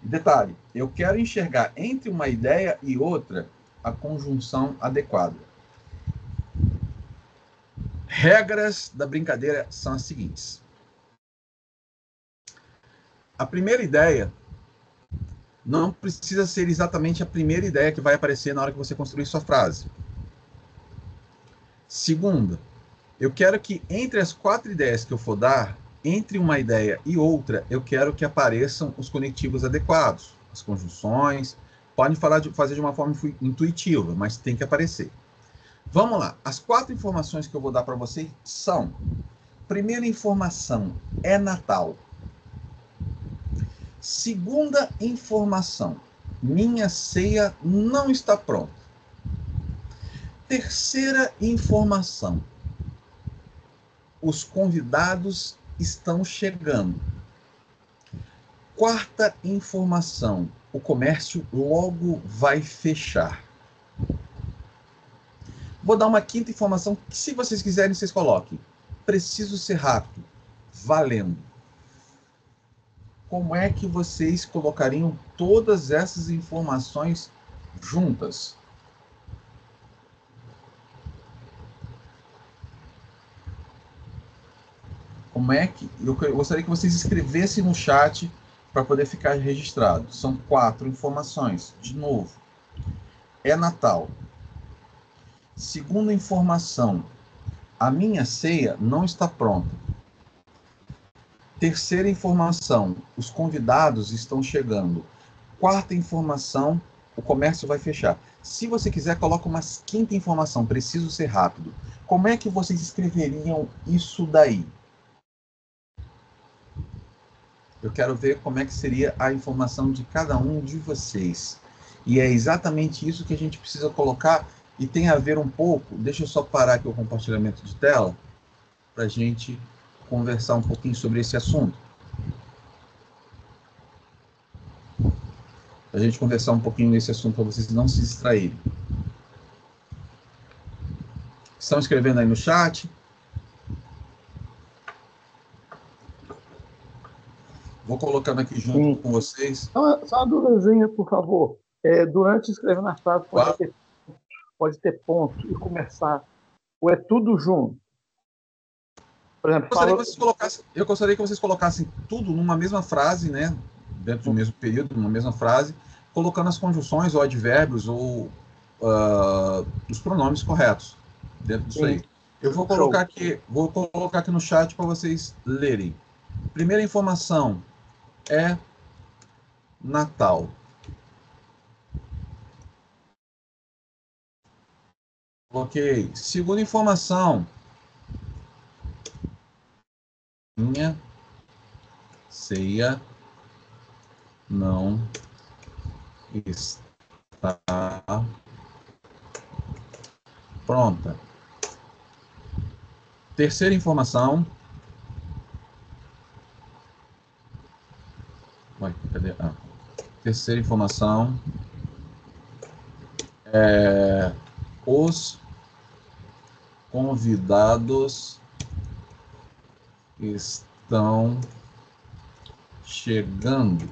Detalhe, eu quero enxergar entre uma ideia e outra a conjunção adequada. Regras da brincadeira são as seguintes. A primeira ideia não precisa ser exatamente a primeira ideia que vai aparecer na hora que você construir sua frase. Segunda, eu quero que entre as 4 ideias que eu for dar, entre uma ideia e outra, eu quero que apareçam os conectivos adequados, as conjunções. Pode fazer de uma forma intuitiva, mas tem que aparecer. Vamos lá. As 4 informações que eu vou dar para vocês são: primeira informação, é Natal. Segunda informação, minha ceia não está pronta. Terceira informação, os convidados estão chegando. Quarta informação, o comércio logo vai fechar. Vou dar uma quinta informação que, se vocês quiserem, vocês coloquem. Preciso ser rápido. Valendo. Como é que vocês colocariam todas essas informações juntas? Como é que... Eu gostaria que vocês escrevessem no chat para poder ficar registrado. São 4 informações. De novo. É Natal. Segunda informação. A minha ceia não está pronta. Terceira informação, os convidados estão chegando. Quarta informação, o comércio vai fechar. Se você quiser, coloca uma quinta informação, preciso ser rápido. Como é que vocês escreveriam isso daí? Eu quero ver como é que seria a informação de cada um de vocês. E é exatamente isso que a gente precisa colocar, e tem a ver um pouco... Deixa eu só parar aqui o compartilhamento de tela, para a gente conversar um pouquinho sobre esse assunto. Para a gente conversar um pouquinho nesse assunto, para vocês não se distraírem. Estão escrevendo aí no chat? Vou colocando aqui junto com vocês. Só uma duvidazinha, por favor. Durante escrevendo a frase, Claro. pode ter ponto e começar. Ou é tudo junto? Por exemplo, Eu gostaria que vocês colocassem tudo numa mesma frase, né? Dentro do mesmo período, numa mesma frase, colocando as conjunções ou advérbios ou os pronomes corretos dentro disso aí. Eu vou colocar aqui no chat para vocês lerem. Primeira informação é Natal. Ok. Segunda informação. Minha ceia não está pronta. Terceira informação. Cadê? Terceira informação. Os convidados estão chegando.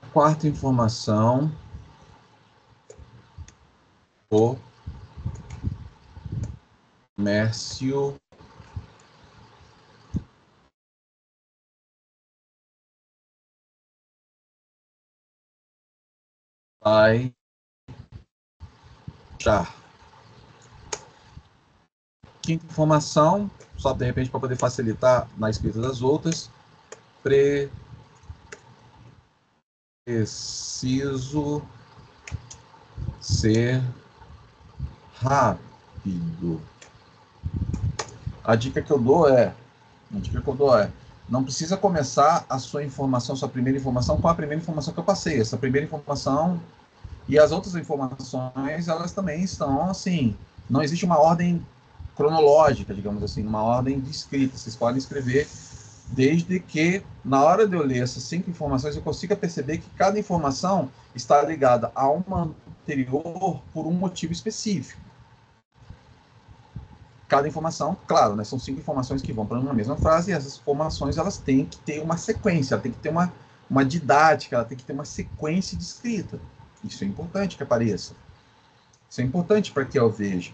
A quarta informação. O comércio vai fechar. Quinta informação, só de repente para poder facilitar na escrita das outras. Preciso ser rápido. A dica que eu dou é, não precisa começar a sua informação, sua primeira informação, com a primeira informação que eu passei. Essa primeira informação e as outras informações, elas também estão assim, não existe uma ordem cronológica, digamos assim, uma ordem de escrita. Vocês podem escrever desde que, na hora de eu ler essas 5 informações, eu consiga perceber que cada informação está ligada a uma anterior por um motivo específico. Cada informação, claro, né, são 5 informações que vão para uma mesma frase, e essas informações elas têm que ter uma sequência, ela tem que ter uma didática, ela tem que ter uma sequência de escrita. Isso é importante que apareça. Isso é importante para que eu veja.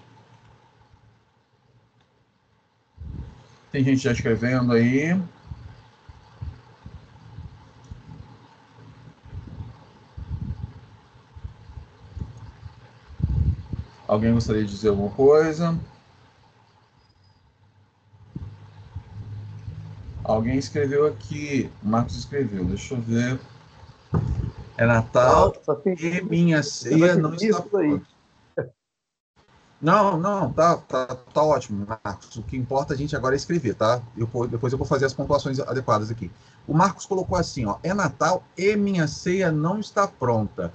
Tem gente já escrevendo aí. Alguém gostaria de dizer alguma coisa? Alguém escreveu aqui. O Marcos escreveu. Deixa eu ver. É Natal e minha ceia não está pronta. Não, tá ótimo, Marcos. O que importa a gente agora é escrever, tá? Depois eu vou fazer as pontuações adequadas aqui. O Marcos colocou assim, ó. É Natal e minha ceia não está pronta.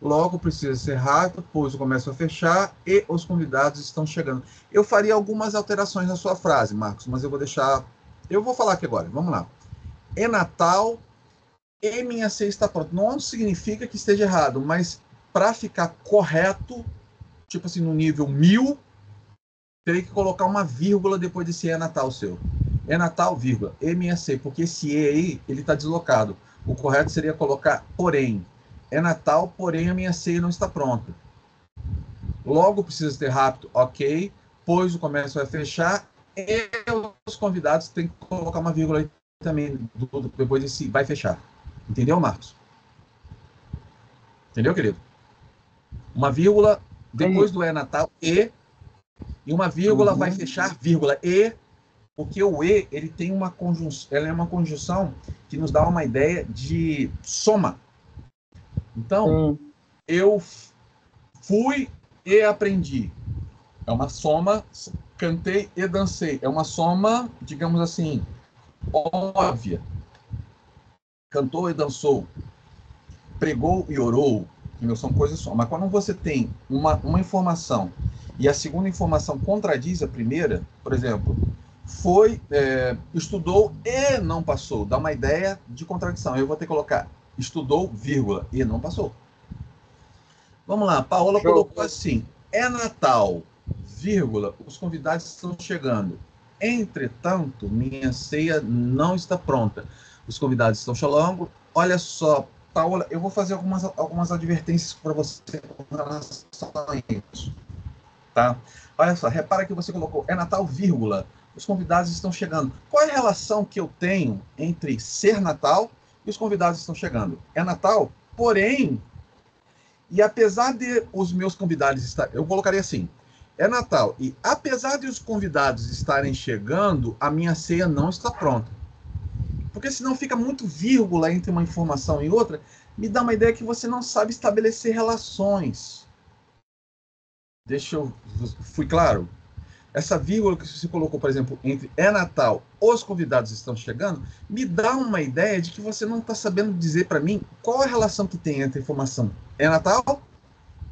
Logo precisa ser rápido, pois eu começo a fechar e os convidados estão chegando. Eu faria algumas alterações na sua frase, Marcos, mas eu vou deixar... Eu vou falar aqui agora, vamos lá. É Natal e minha ceia está pronta. Não significa que esteja errado, mas para ficar correto, tipo assim, no nível 1000, terei que colocar uma vírgula depois desse é Natal seu. É Natal, vírgula, e minha ceia, porque esse e aí, ele está deslocado. O correto seria colocar porém. É Natal, porém a minha ceia não está pronta. Logo precisa ter rápido, ok, pois o comércio vai fechar e os convidados têm que colocar uma vírgula aí também depois desse vai fechar. Entendeu, Marcos? Entendeu, querido? Uma vírgula depois do é Natal e uma vírgula vai fechar, vírgula e, porque o e ele tem uma conjunção, ela é uma conjunção que nos dá uma ideia de soma. Então, eu fui e aprendi. É uma soma, cantei e dancei. É uma soma, digamos assim, óbvia. Cantou e dançou. Pregou e orou. São coisas só. Mas quando você tem uma informação e a segunda informação contradiz a primeira, por exemplo, estudou e não passou. Dá uma ideia de contradição. Eu vou ter que colocar estudou, vírgula, e não passou. Vamos lá, Paola colocou assim, é Natal vírgula, os convidados estão chegando. Entretanto, minha ceia não está pronta. Os convidados estão chegando. Olha só, Paola, eu vou fazer algumas advertências para você com relação a isso. Tá? Olha só, repara que você colocou, é Natal, vírgula, os convidados estão chegando. Qual é a relação que eu tenho entre ser Natal e os convidados estão chegando? É Natal, porém, e apesar de os meus convidados estarem, eu colocaria assim, é Natal, e apesar de os convidados estarem chegando, a minha ceia não está pronta. Porque senão fica muito vírgula entre uma informação e outra, me dá uma ideia que você não sabe estabelecer relações. Fui claro? Essa vírgula que você colocou, por exemplo, entre é Natal, os convidados estão chegando, me dá uma ideia de que você não está sabendo dizer para mim qual a relação que tem entre a informação é Natal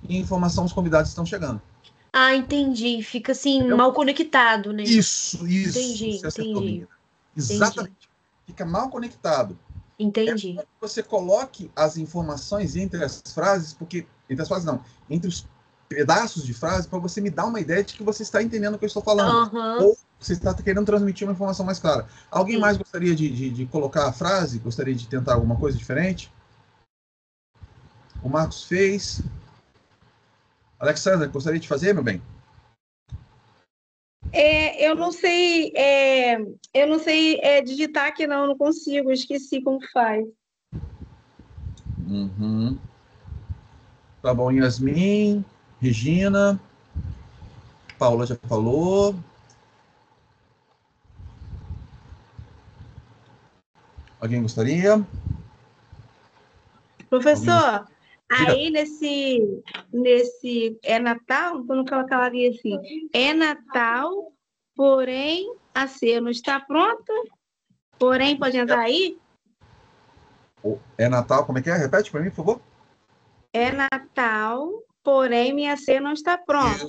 e a informação os convidados estão chegando. Ah, entendi. Fica assim, Entendeu? mal conectado, né? Isso. Entendi, Você acertou, entendi. menina. Exatamente. Fica mal conectado. Entendi. É que você coloque as informações entre as frases, porque entre as frases não, entre os pedaços de frase, para você me dar uma ideia de que você está entendendo o que eu estou falando. Aham. Ou você está querendo transmitir uma informação mais clara. Alguém Sim. mais gostaria de colocar a frase? Gostaria de tentar alguma coisa diferente? O Marcos fez. Alexandra, gostaria de fazer, meu bem? Eu não sei, digitar aqui não consigo, esqueci como faz. Uhum. Tá bom, Yasmin, Regina, Paula já falou. Alguém gostaria? Professor, aí nesse é Natal, quando eu colocaria assim, é Natal, porém a ceia não está pronta, porém pode entrar aí? É Natal, como é que é? Repete para mim, por favor. É Natal, porém minha ceia não está pronta.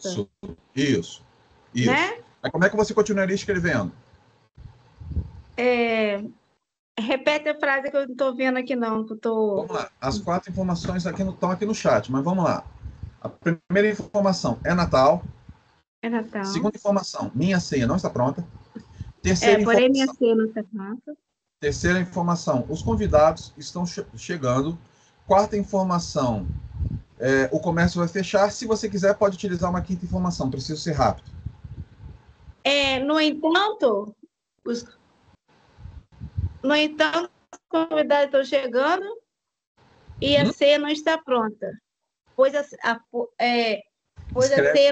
Isso. Né? Aí como é que você continuaria escrevendo? Repete a frase que eu não estou vendo aqui não. Vamos lá, as 4 informações estão aqui no chat, mas vamos lá. A primeira informação é Natal. É Natal. Segunda informação, minha ceia não está pronta. Terceira porém informação, minha ceia não está pronta. Terceira informação, os convidados estão chegando. Quarta informação, o comércio vai fechar. Se você quiser, pode utilizar uma quinta informação, preciso ser rápido. No entanto, os convidados estão chegando e a ceia não está pronta. Pois a ceia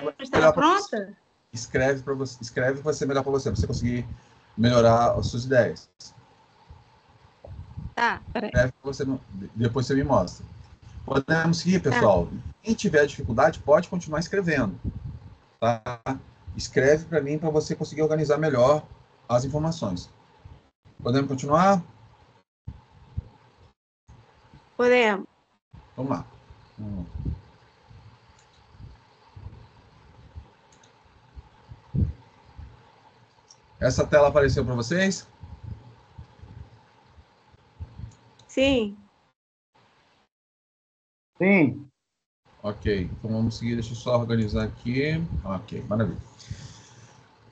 não está pronta? Escreve para ser melhor para você conseguir melhorar as suas ideias. Tá, peraí. Escreve pra você, depois você me mostra. Podemos seguir, pessoal? Quem tiver dificuldade, pode continuar escrevendo. Tá? Escreve para mim para você conseguir organizar melhor as informações. Podemos continuar? Podemos. Vamos lá. Essa tela apareceu para vocês? Sim. Sim. Ok, então vamos seguir, deixa eu só organizar aqui. Ok, maravilha.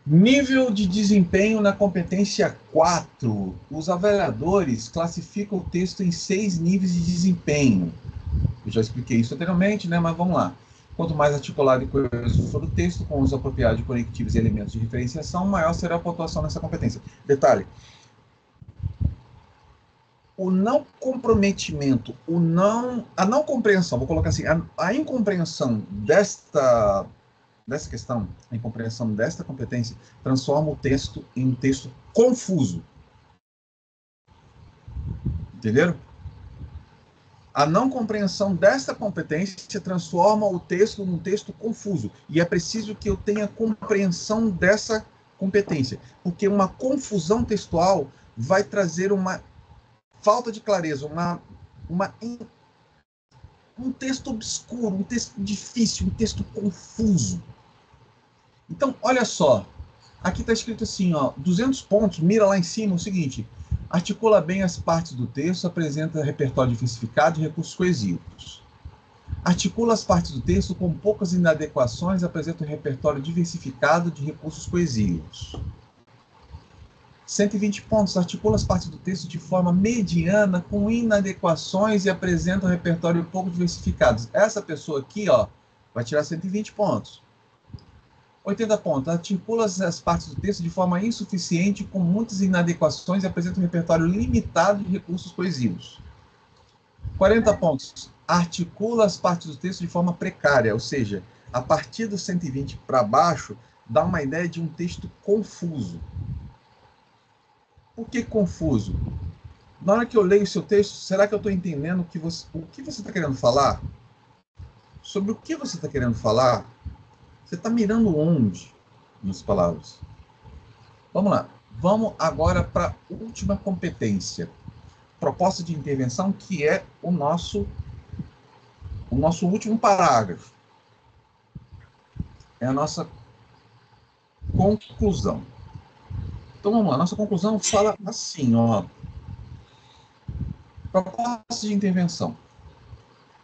Nível de desempenho na competência 4. Os avaliadores classificam o texto em 6 níveis de desempenho. Eu já expliquei isso anteriormente, né? Mas vamos lá. Quanto mais articulado e coeso for o texto, com os apropriados de conectivos e elementos de diferenciação, maior será a pontuação nessa competência. Detalhe. O não comprometimento, a não compreensão, vou colocar assim, a incompreensão desta questão, a incompreensão desta competência, transforma o texto em um texto confuso. Entenderam? A não compreensão desta competência transforma o texto num texto confuso. E é preciso que eu tenha compreensão dessa competência. Porque uma confusão textual vai trazer uma falta de clareza, um texto obscuro, um texto difícil, um texto confuso. Então, olha só. Aqui está escrito assim, 200 pontos, mira lá em cima o seguinte: articula bem as partes do texto, apresenta repertório diversificado e recursos coesivos. articula as partes do texto com poucas inadequações, apresenta um repertório diversificado de recursos coesivos. 120 pontos, articula as partes do texto de forma mediana, com inadequações e apresenta um repertório pouco diversificado. Essa pessoa aqui, ó, vai tirar 120 pontos. 80 pontos, articula as partes do texto de forma insuficiente, com muitas inadequações e apresenta um repertório limitado de recursos coesivos. 40 pontos, articula as partes do texto de forma precária, ou seja, a partir dos 120 para baixo, dá uma ideia de um texto confuso. Por que confuso? Na hora que eu leio o seu texto, será que eu estou entendendo o que você está querendo falar? Sobre o que você está querendo falar? Você está mirando onde nas palavras? Vamos lá. Vamos agora para a última competência. Proposta de intervenção, que é o nosso último parágrafo. É a nossa conclusão. Então vamos lá. Nossa conclusão fala assim, ó. Proposta de intervenção.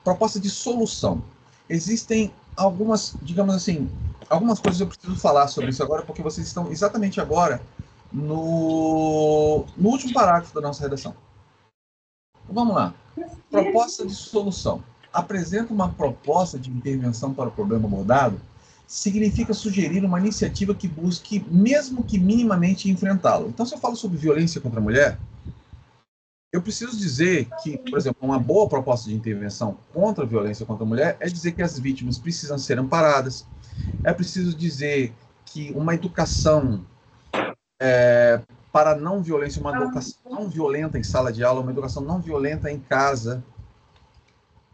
Proposta de solução. Existem algumas, digamos assim, algumas coisas eu preciso falar sobre isso agora, porque vocês estão exatamente agora no último parágrafo da nossa redação. Então, vamos lá. Proposta de solução. Apresenta uma proposta de intervenção para o problema abordado, significa sugerir uma iniciativa que busque, mesmo que minimamente, enfrentá-lo. Então, se eu falo sobre violência contra a mulher, eu preciso dizer que, por exemplo, uma boa proposta de intervenção contra a violência contra a mulher é dizer que as vítimas precisam ser amparadas, é preciso dizer que uma educação para não violência, uma educação não violenta em sala de aula, uma educação não violenta em casa,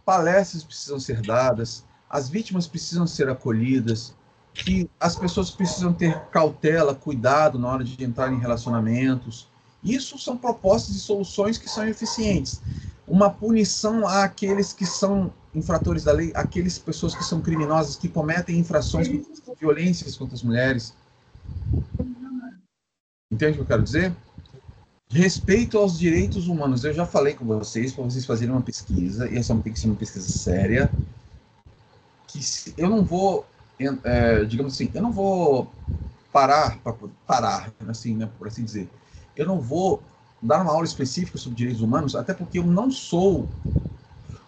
palestras precisam ser dadas, as vítimas precisam ser acolhidas, que as pessoas precisam ter cautela, cuidado na hora de entrar em relacionamentos. Isso são propostas de soluções que são eficientes. Uma punição àqueles que são infratores da lei, aquelas pessoas que são criminosas, que cometem infrações, violências contra as mulheres. Entende o que eu quero dizer? Respeito aos direitos humanos. Eu já falei com vocês, para vocês fazerem uma pesquisa, e essa tem que ser uma pesquisa séria, que eu não vou, digamos assim, eu não vou parar, assim, né, por assim dizer. Eu não vou dar uma aula específica sobre direitos humanos, até porque eu não sou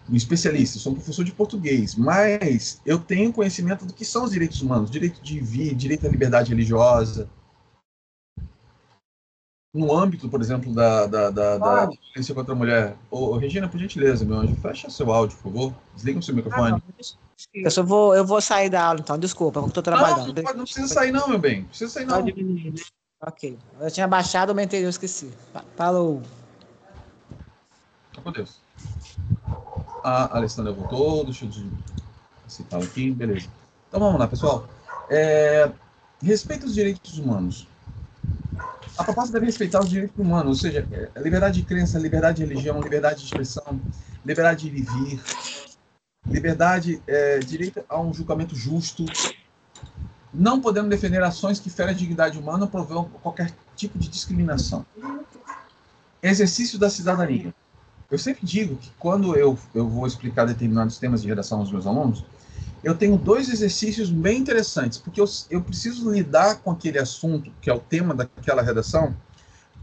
um especialista, sou um professor de português, mas eu tenho conhecimento do que são os direitos humanos, direito de vida, direito à liberdade religiosa. No âmbito, por exemplo, da violência contra a mulher. Regina, por gentileza, meu anjo, fecha seu áudio, por favor. Desliga o seu microfone. Eu vou sair da aula, então. Desculpa, eu estou trabalhando. Não precisa sair não, meu bem. Não precisa sair não. Ok. Eu tinha baixado, aumentei, eu esqueci. Falou. Com Deus. A Alessandra voltou, deixa eu citar aqui, beleza. Então vamos lá, pessoal. Respeito aos direitos humanos. A proposta deve respeitar os direitos humanos, ou seja, liberdade de crença, liberdade de religião, liberdade de expressão, liberdade de ir e vir, liberdade, direito a um julgamento justo, não podendo defender ações que ferem a dignidade humana ou provoquem qualquer tipo de discriminação. Exercício da cidadania. Eu sempre digo que quando eu vou explicar determinados temas de redação aos meus alunos, eu tenho 2 exercícios bem interessantes, porque eu preciso lidar com aquele assunto, que é o tema daquela redação,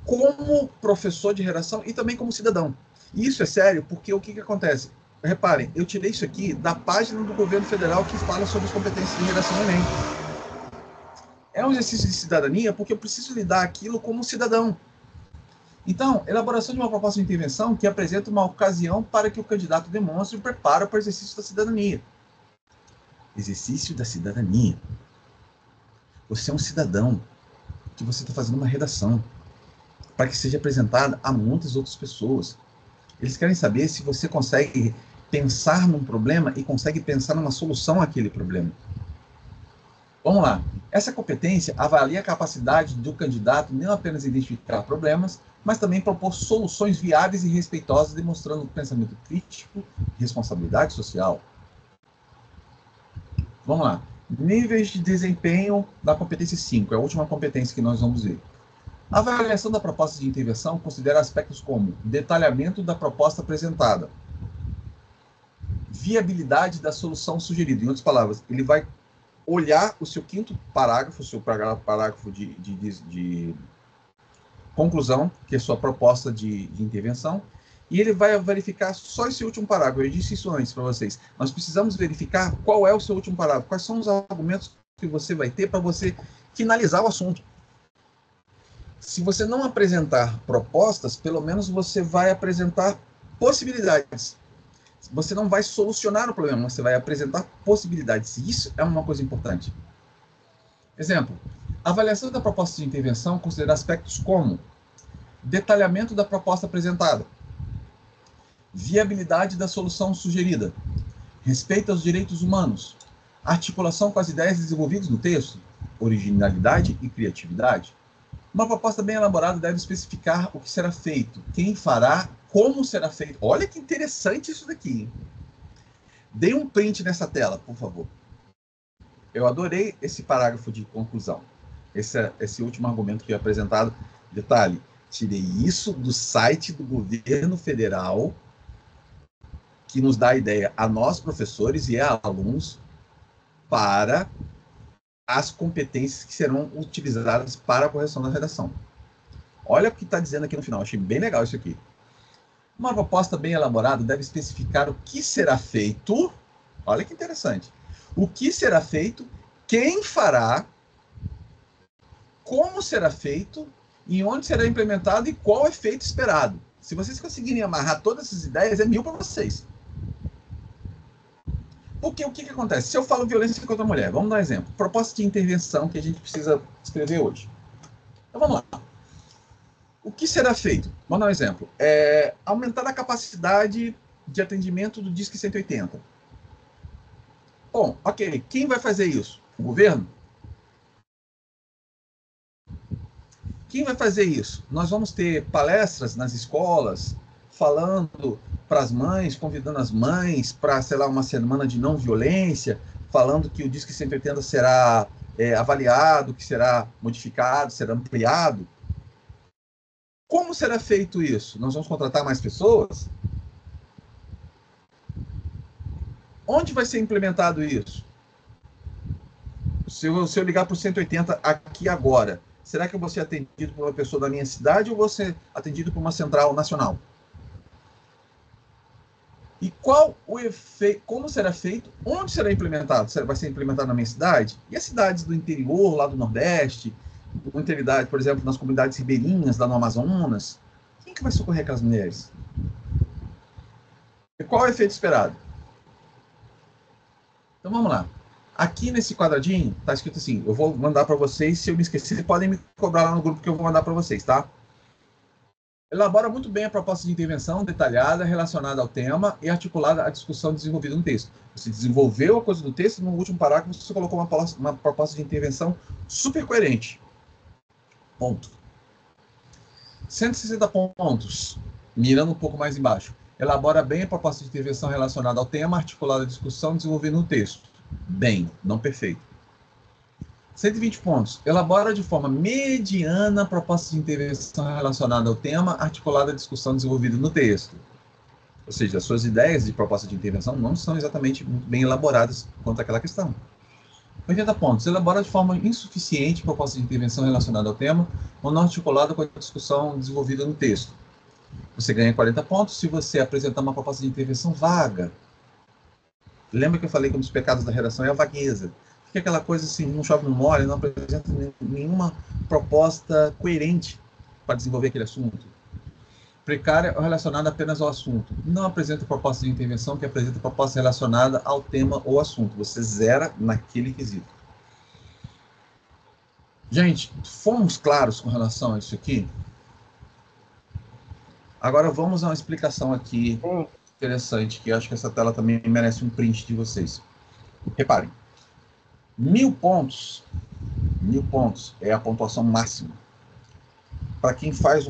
como professor de redação e também como cidadão. E isso é sério, porque o que acontece? Reparem, eu tirei isso aqui da página do governo federal que fala sobre as competências de redação do Enem. É um exercício de cidadania, porque eu preciso lidar aquilo como cidadão. Então, elaboração de uma proposta de intervenção que apresenta uma ocasião para que o candidato demonstre o preparo para o exercício da cidadania. Exercício da cidadania. Você é um cidadão que você está fazendo uma redação para que seja apresentada a muitas outras pessoas. Eles querem saber se você consegue pensar num problema e consegue pensar numa solução àquele problema. Vamos lá. Essa competência avalia a capacidade do candidato não apenas identificar problemas, mas também propor soluções viáveis e respeitosas, demonstrando pensamento crítico e responsabilidade social. Vamos lá. Níveis de desempenho da competência 5, é a última competência que nós vamos ver. A avaliação da proposta de intervenção considera aspectos como detalhamento da proposta apresentada, viabilidade da solução sugerida. Em outras palavras, ele vai olhar o seu quinto parágrafo, o seu parágrafo de conclusão, que é a sua proposta de intervenção, e ele vai verificar só esse último parágrafo. Eu disse isso antes para vocês. Nós precisamos verificar qual é o seu último parágrafo, quais são os argumentos que você vai ter para você finalizar o assunto. Se você não apresentar propostas, pelo menos você vai apresentar possibilidades. Você não vai solucionar o problema, você vai apresentar possibilidades. Isso é uma coisa importante. Exemplo, a avaliação da proposta de intervenção considera aspectos como detalhamento da proposta apresentada, viabilidade da solução sugerida, respeito aos direitos humanos, articulação com as ideias desenvolvidas no texto, originalidade e criatividade. Uma proposta bem elaborada deve especificar o que será feito, quem fará, como será feito. Olha que interessante isso daqui, hein? Dê um print nessa tela, por favor. Eu adorei esse parágrafo de conclusão. Esse último argumento que é apresentado. Detalhe, tirei isso do site do governo federal, que nos dá a ideia a nós, professores e a alunos, para as competências que serão utilizadas para a correção da redação. Olha o que está dizendo aqui no final. Achei bem legal isso aqui. Uma proposta bem elaborada deve especificar o que será feito. Olha que interessante. O que será feito, quem fará, como será feito, e onde será implementado e qual é o efeito esperado. Se vocês conseguirem amarrar todas essas ideias, é 1000 para vocês. Porque o que acontece? Se eu falo violência contra a mulher, vamos dar um exemplo. Proposta de intervenção que a gente precisa escrever hoje. Então vamos lá. O que será feito? Vamos dar um exemplo. Aumentar a capacidade de atendimento do Disque 180. Bom, ok. Quem vai fazer isso? O governo? Quem vai fazer isso? Nós vamos ter palestras nas escolas, falando para as mães, convidando as mães para, sei lá, uma semana de não violência, falando que o Disque 180 será avaliado, que será modificado, será ampliado. Como será feito isso? Nós vamos contratar mais pessoas? Onde vai ser implementado isso? Se eu ligar para o 180 aqui agora, será que eu vou ser atendido por uma pessoa da minha cidade ou vou ser atendido por uma central nacional? E qual o efeito, como será feito, onde será implementado? Vai ser implementado na minha cidade? E as cidades do interior, lá do Nordeste, integridade, por exemplo, nas comunidades ribeirinhas, lá no Amazonas? Quem que vai socorrer aquelas mulheres? E qual é o efeito esperado? Então vamos lá. Aqui nesse quadradinho está escrito assim, eu vou mandar para vocês, se eu me esquecer, vocês podem me cobrar lá no grupo que eu vou mandar para vocês, tá? Elabora muito bem a proposta de intervenção detalhada, relacionada ao tema e articulada à discussão desenvolvida no texto. Você desenvolveu a coisa do texto, no último parágrafo você colocou uma proposta de intervenção super coerente. Ponto. 160 pontos, mirando um pouco mais embaixo. Elabora bem a proposta de intervenção relacionada ao tema, articulada à discussão desenvolvida no texto. Bem, não perfeito. 120 pontos. Elabora de forma mediana a proposta de intervenção relacionada ao tema, articulada à discussão desenvolvida no texto. Ou seja, as suas ideias de proposta de intervenção não são exatamente muito bem elaboradas quanto àquela questão. 80 pontos. Elabora de forma insuficiente a proposta de intervenção relacionada ao tema, ou não articulada com a discussão desenvolvida no texto. Você ganha 40 pontos se você apresentar uma proposta de intervenção vaga. Lembra que eu falei que um dos pecados da redação é a vagueza. Fica aquela coisa assim, não chove, não molha, não apresenta nenhuma proposta coerente para desenvolver aquele assunto. Precária ou relacionada apenas ao assunto. Não apresenta proposta de intervenção que apresenta proposta relacionada ao tema ou assunto. Você zera naquele quesito. Gente, fomos claros com relação a isso aqui? Agora vamos a uma explicação aqui interessante, que acho que essa tela também merece um print de vocês. Reparem. 1000 pontos é a pontuação máxima. Para quem faz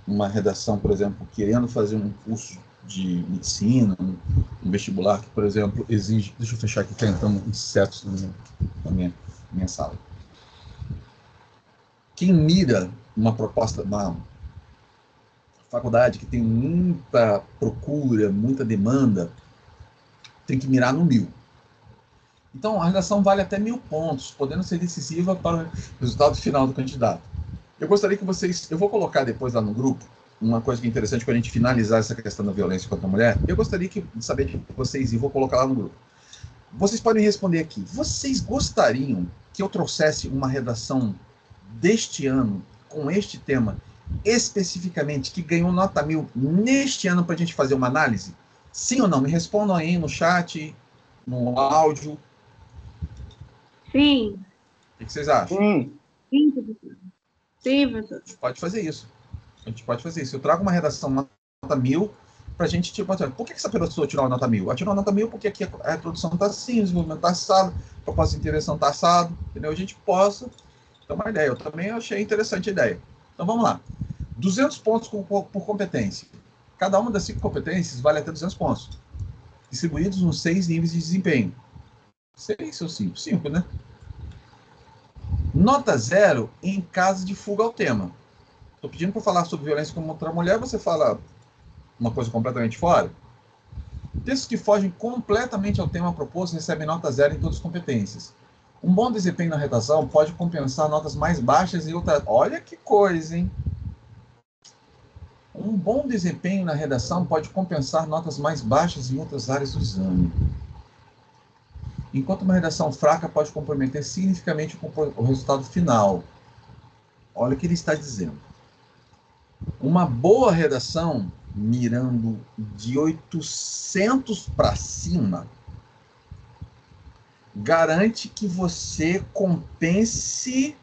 uma redação, por exemplo, querendo fazer um curso de medicina, um vestibular que, por exemplo, exige... Deixa eu fechar aqui, tá entrando insetos na minha sala. Quem mira uma proposta, uma faculdade que tem muita procura, muita demanda, tem que mirar no 1000. Então, a redação vale até 1000 pontos, podendo ser decisiva para o resultado final do candidato. Eu gostaria que vocês... Eu vou colocar depois lá no grupo uma coisa que é interessante para a gente finalizar essa questão da violência contra a mulher. Eu gostaria de saber de vocês, e vou colocar lá no grupo. Vocês podem responder aqui. Vocês gostariam que eu trouxesse uma redação deste ano, com este tema, especificamente, que ganhou nota 1000 neste ano, para a gente fazer uma análise? Sim ou não? Me respondam aí no chat, no áudio. Sim. O que vocês acham? Sim. Sim, professor. Sim, professor. A gente pode fazer isso. A gente pode fazer isso. Eu trago uma redação nota 1000 para a gente, tipo, por que essa pessoa tirou a nota 1000? Ela tirou a nota 1000 porque aqui a reprodução está assim, o desenvolvimento está assado, a proposta de intervenção está assado, entendeu? A gente possa ter uma ideia. Eu também achei interessante a ideia. Então, vamos lá. 200 pontos por competência. Cada uma das 5 competências vale até 200 pontos. Distribuídos nos 6 níveis de desempenho. 6 ou 5? 5, né? Nota 0 em caso de fuga ao tema. Estou pedindo para falar sobre violência contra a mulher, você fala uma coisa completamente fora. Textos que fogem completamente ao tema proposto recebem nota 0 em todas as competências. Um bom desempenho na redação pode compensar notas mais baixas em outras... Olha que coisa, hein? Um bom desempenho na redação pode compensar notas mais baixas em outras áreas do exame. Enquanto uma redação fraca pode comprometer significativamente o resultado final. Olha o que ele está dizendo. Uma boa redação, mirando de 800 para cima, garante que você compense,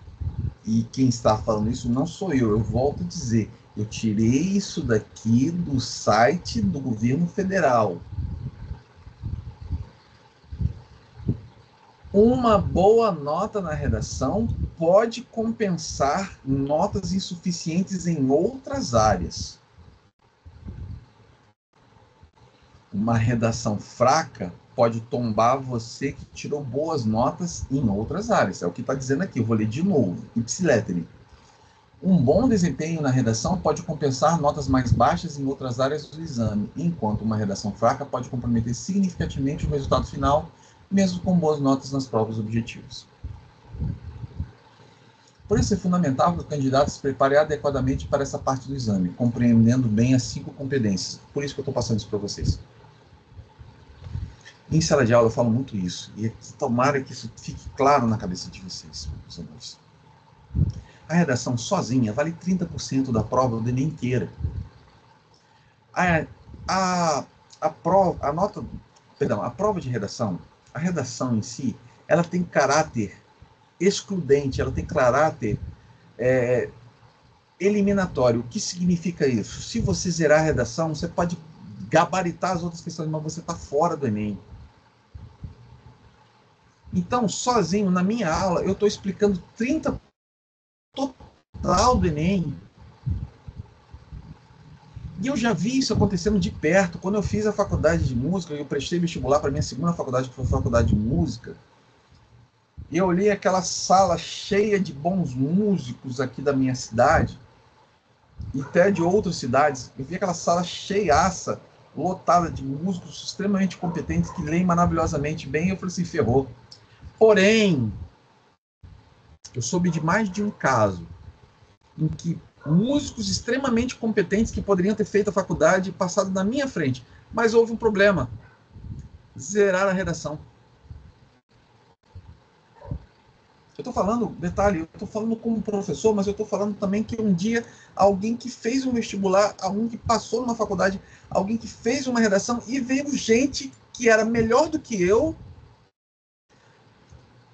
e quem está falando isso não sou eu volto a dizer, eu tirei isso daqui do site do governo federal. Uma boa nota na redação pode compensar notas insuficientes em outras áreas. Uma redação fraca pode tombar você que tirou boas notas em outras áreas. É o que está dizendo aqui, eu vou ler de novo. Ipsiletri. Um bom desempenho na redação pode compensar notas mais baixas em outras áreas do exame, enquanto uma redação fraca pode comprometer significativamente o resultado final, mesmo com boas notas nas provas objetivas. Por isso é fundamental que o candidato se prepare adequadamente para essa parte do exame, compreendendo bem as 5 competências. Por isso que eu estou passando isso para vocês. Em sala de aula eu falo muito isso, e tomara que isso fique claro na cabeça de vocês, meus amores. A redação sozinha vale 30% da prova do Enem inteira. A prova de redação, a redação em si, ela tem caráter excludente, ela tem caráter eliminatório. O que significa isso? Se você zerar a redação, você pode gabaritar as outras questões, mas você está fora do Enem. Então, sozinho, na minha aula, eu estou explicando 30% total do Enem. E eu já vi isso acontecendo de perto. Quando eu fiz a faculdade de música, eu prestei vestibular para a minha segunda faculdade, que foi a faculdade de música, e eu olhei aquela sala cheia de bons músicos aqui da minha cidade, e até de outras cidades. Eu vi aquela sala cheiaça, lotada de músicos extremamente competentes, que leem maravilhosamente bem, e eu falei assim, ferrou. Porém, eu soube de mais de um caso em que músicos extremamente competentes que poderiam ter feito a faculdade passado na minha frente, mas houve um problema. Zeraram a redação. Eu estou falando, detalhe, eu estou falando como professor, mas eu estou falando também que um dia alguém que fez um vestibular, alguém que passou numa faculdade, alguém que fez uma redação e veio gente que era melhor do que eu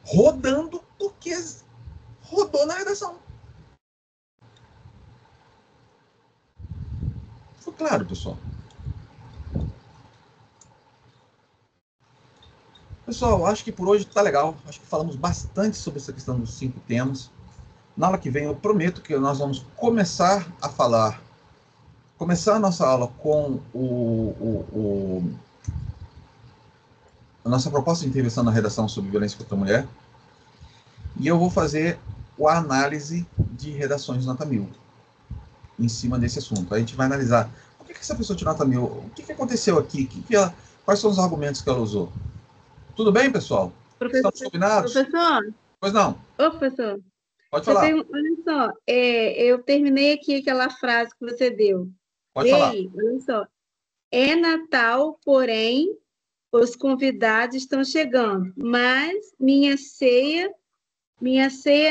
rodando porque rodou na redação. Foi claro, pessoal. Pessoal, acho que por hoje está legal. Acho que falamos bastante sobre essa questão dos 5 temas. Na aula que vem, eu prometo que nós vamos começar a falar, começar a nossa aula com a nossa proposta de intervenção na redação sobre violência contra a mulher. E eu vou fazer a análise de redações nota 1000 em cima desse assunto. A gente vai analisar por que essa pessoa tirou nota 1000, o que aconteceu aqui, Quais são os argumentos que ela usou? Tudo bem, pessoal? Estamos combinados? Professor? Pois não. Ô, professor. Pode falar. Olha só, eu terminei aqui aquela frase que você deu. Pode falar. Aí, olha só. É Natal, porém, os convidados estão chegando, mas minha ceia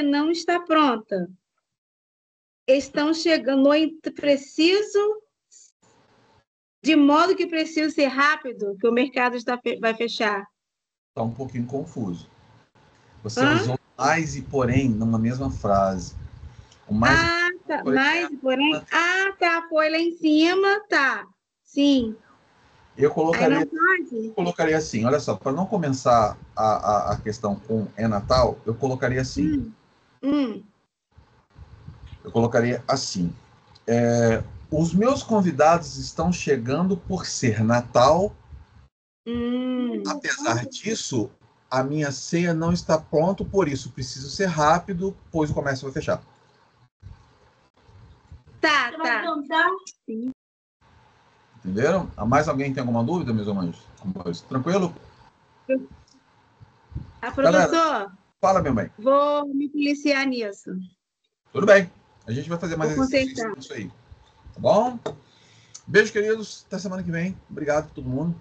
não está pronta. Estão chegando, preciso, de modo que preciso ser rápido, que o mercado vai fechar. Está um pouquinho confuso. Você usou mais e porém numa mesma frase. O mais tá. Mais e porém. Tá. Foi lá em cima, tá. Sim. Eu colocaria assim, olha só, para não começar a questão com é Natal, eu colocaria assim. Eu colocaria assim. Os meus convidados estão chegando por ser Natal. Apesar disso, a minha ceia não está pronta, por isso preciso ser rápido, pois o comércio vai fechar. Tá. Sim. Entenderam? Mais alguém tem alguma dúvida, meus amigos? Tranquilo? Professor, galera, fala, meu bem. Vou me policiar nisso. Tudo bem. A gente vai fazer mais exercício nisso aí. Tá bom? Beijo, queridos. Até semana que vem. Obrigado a todo mundo.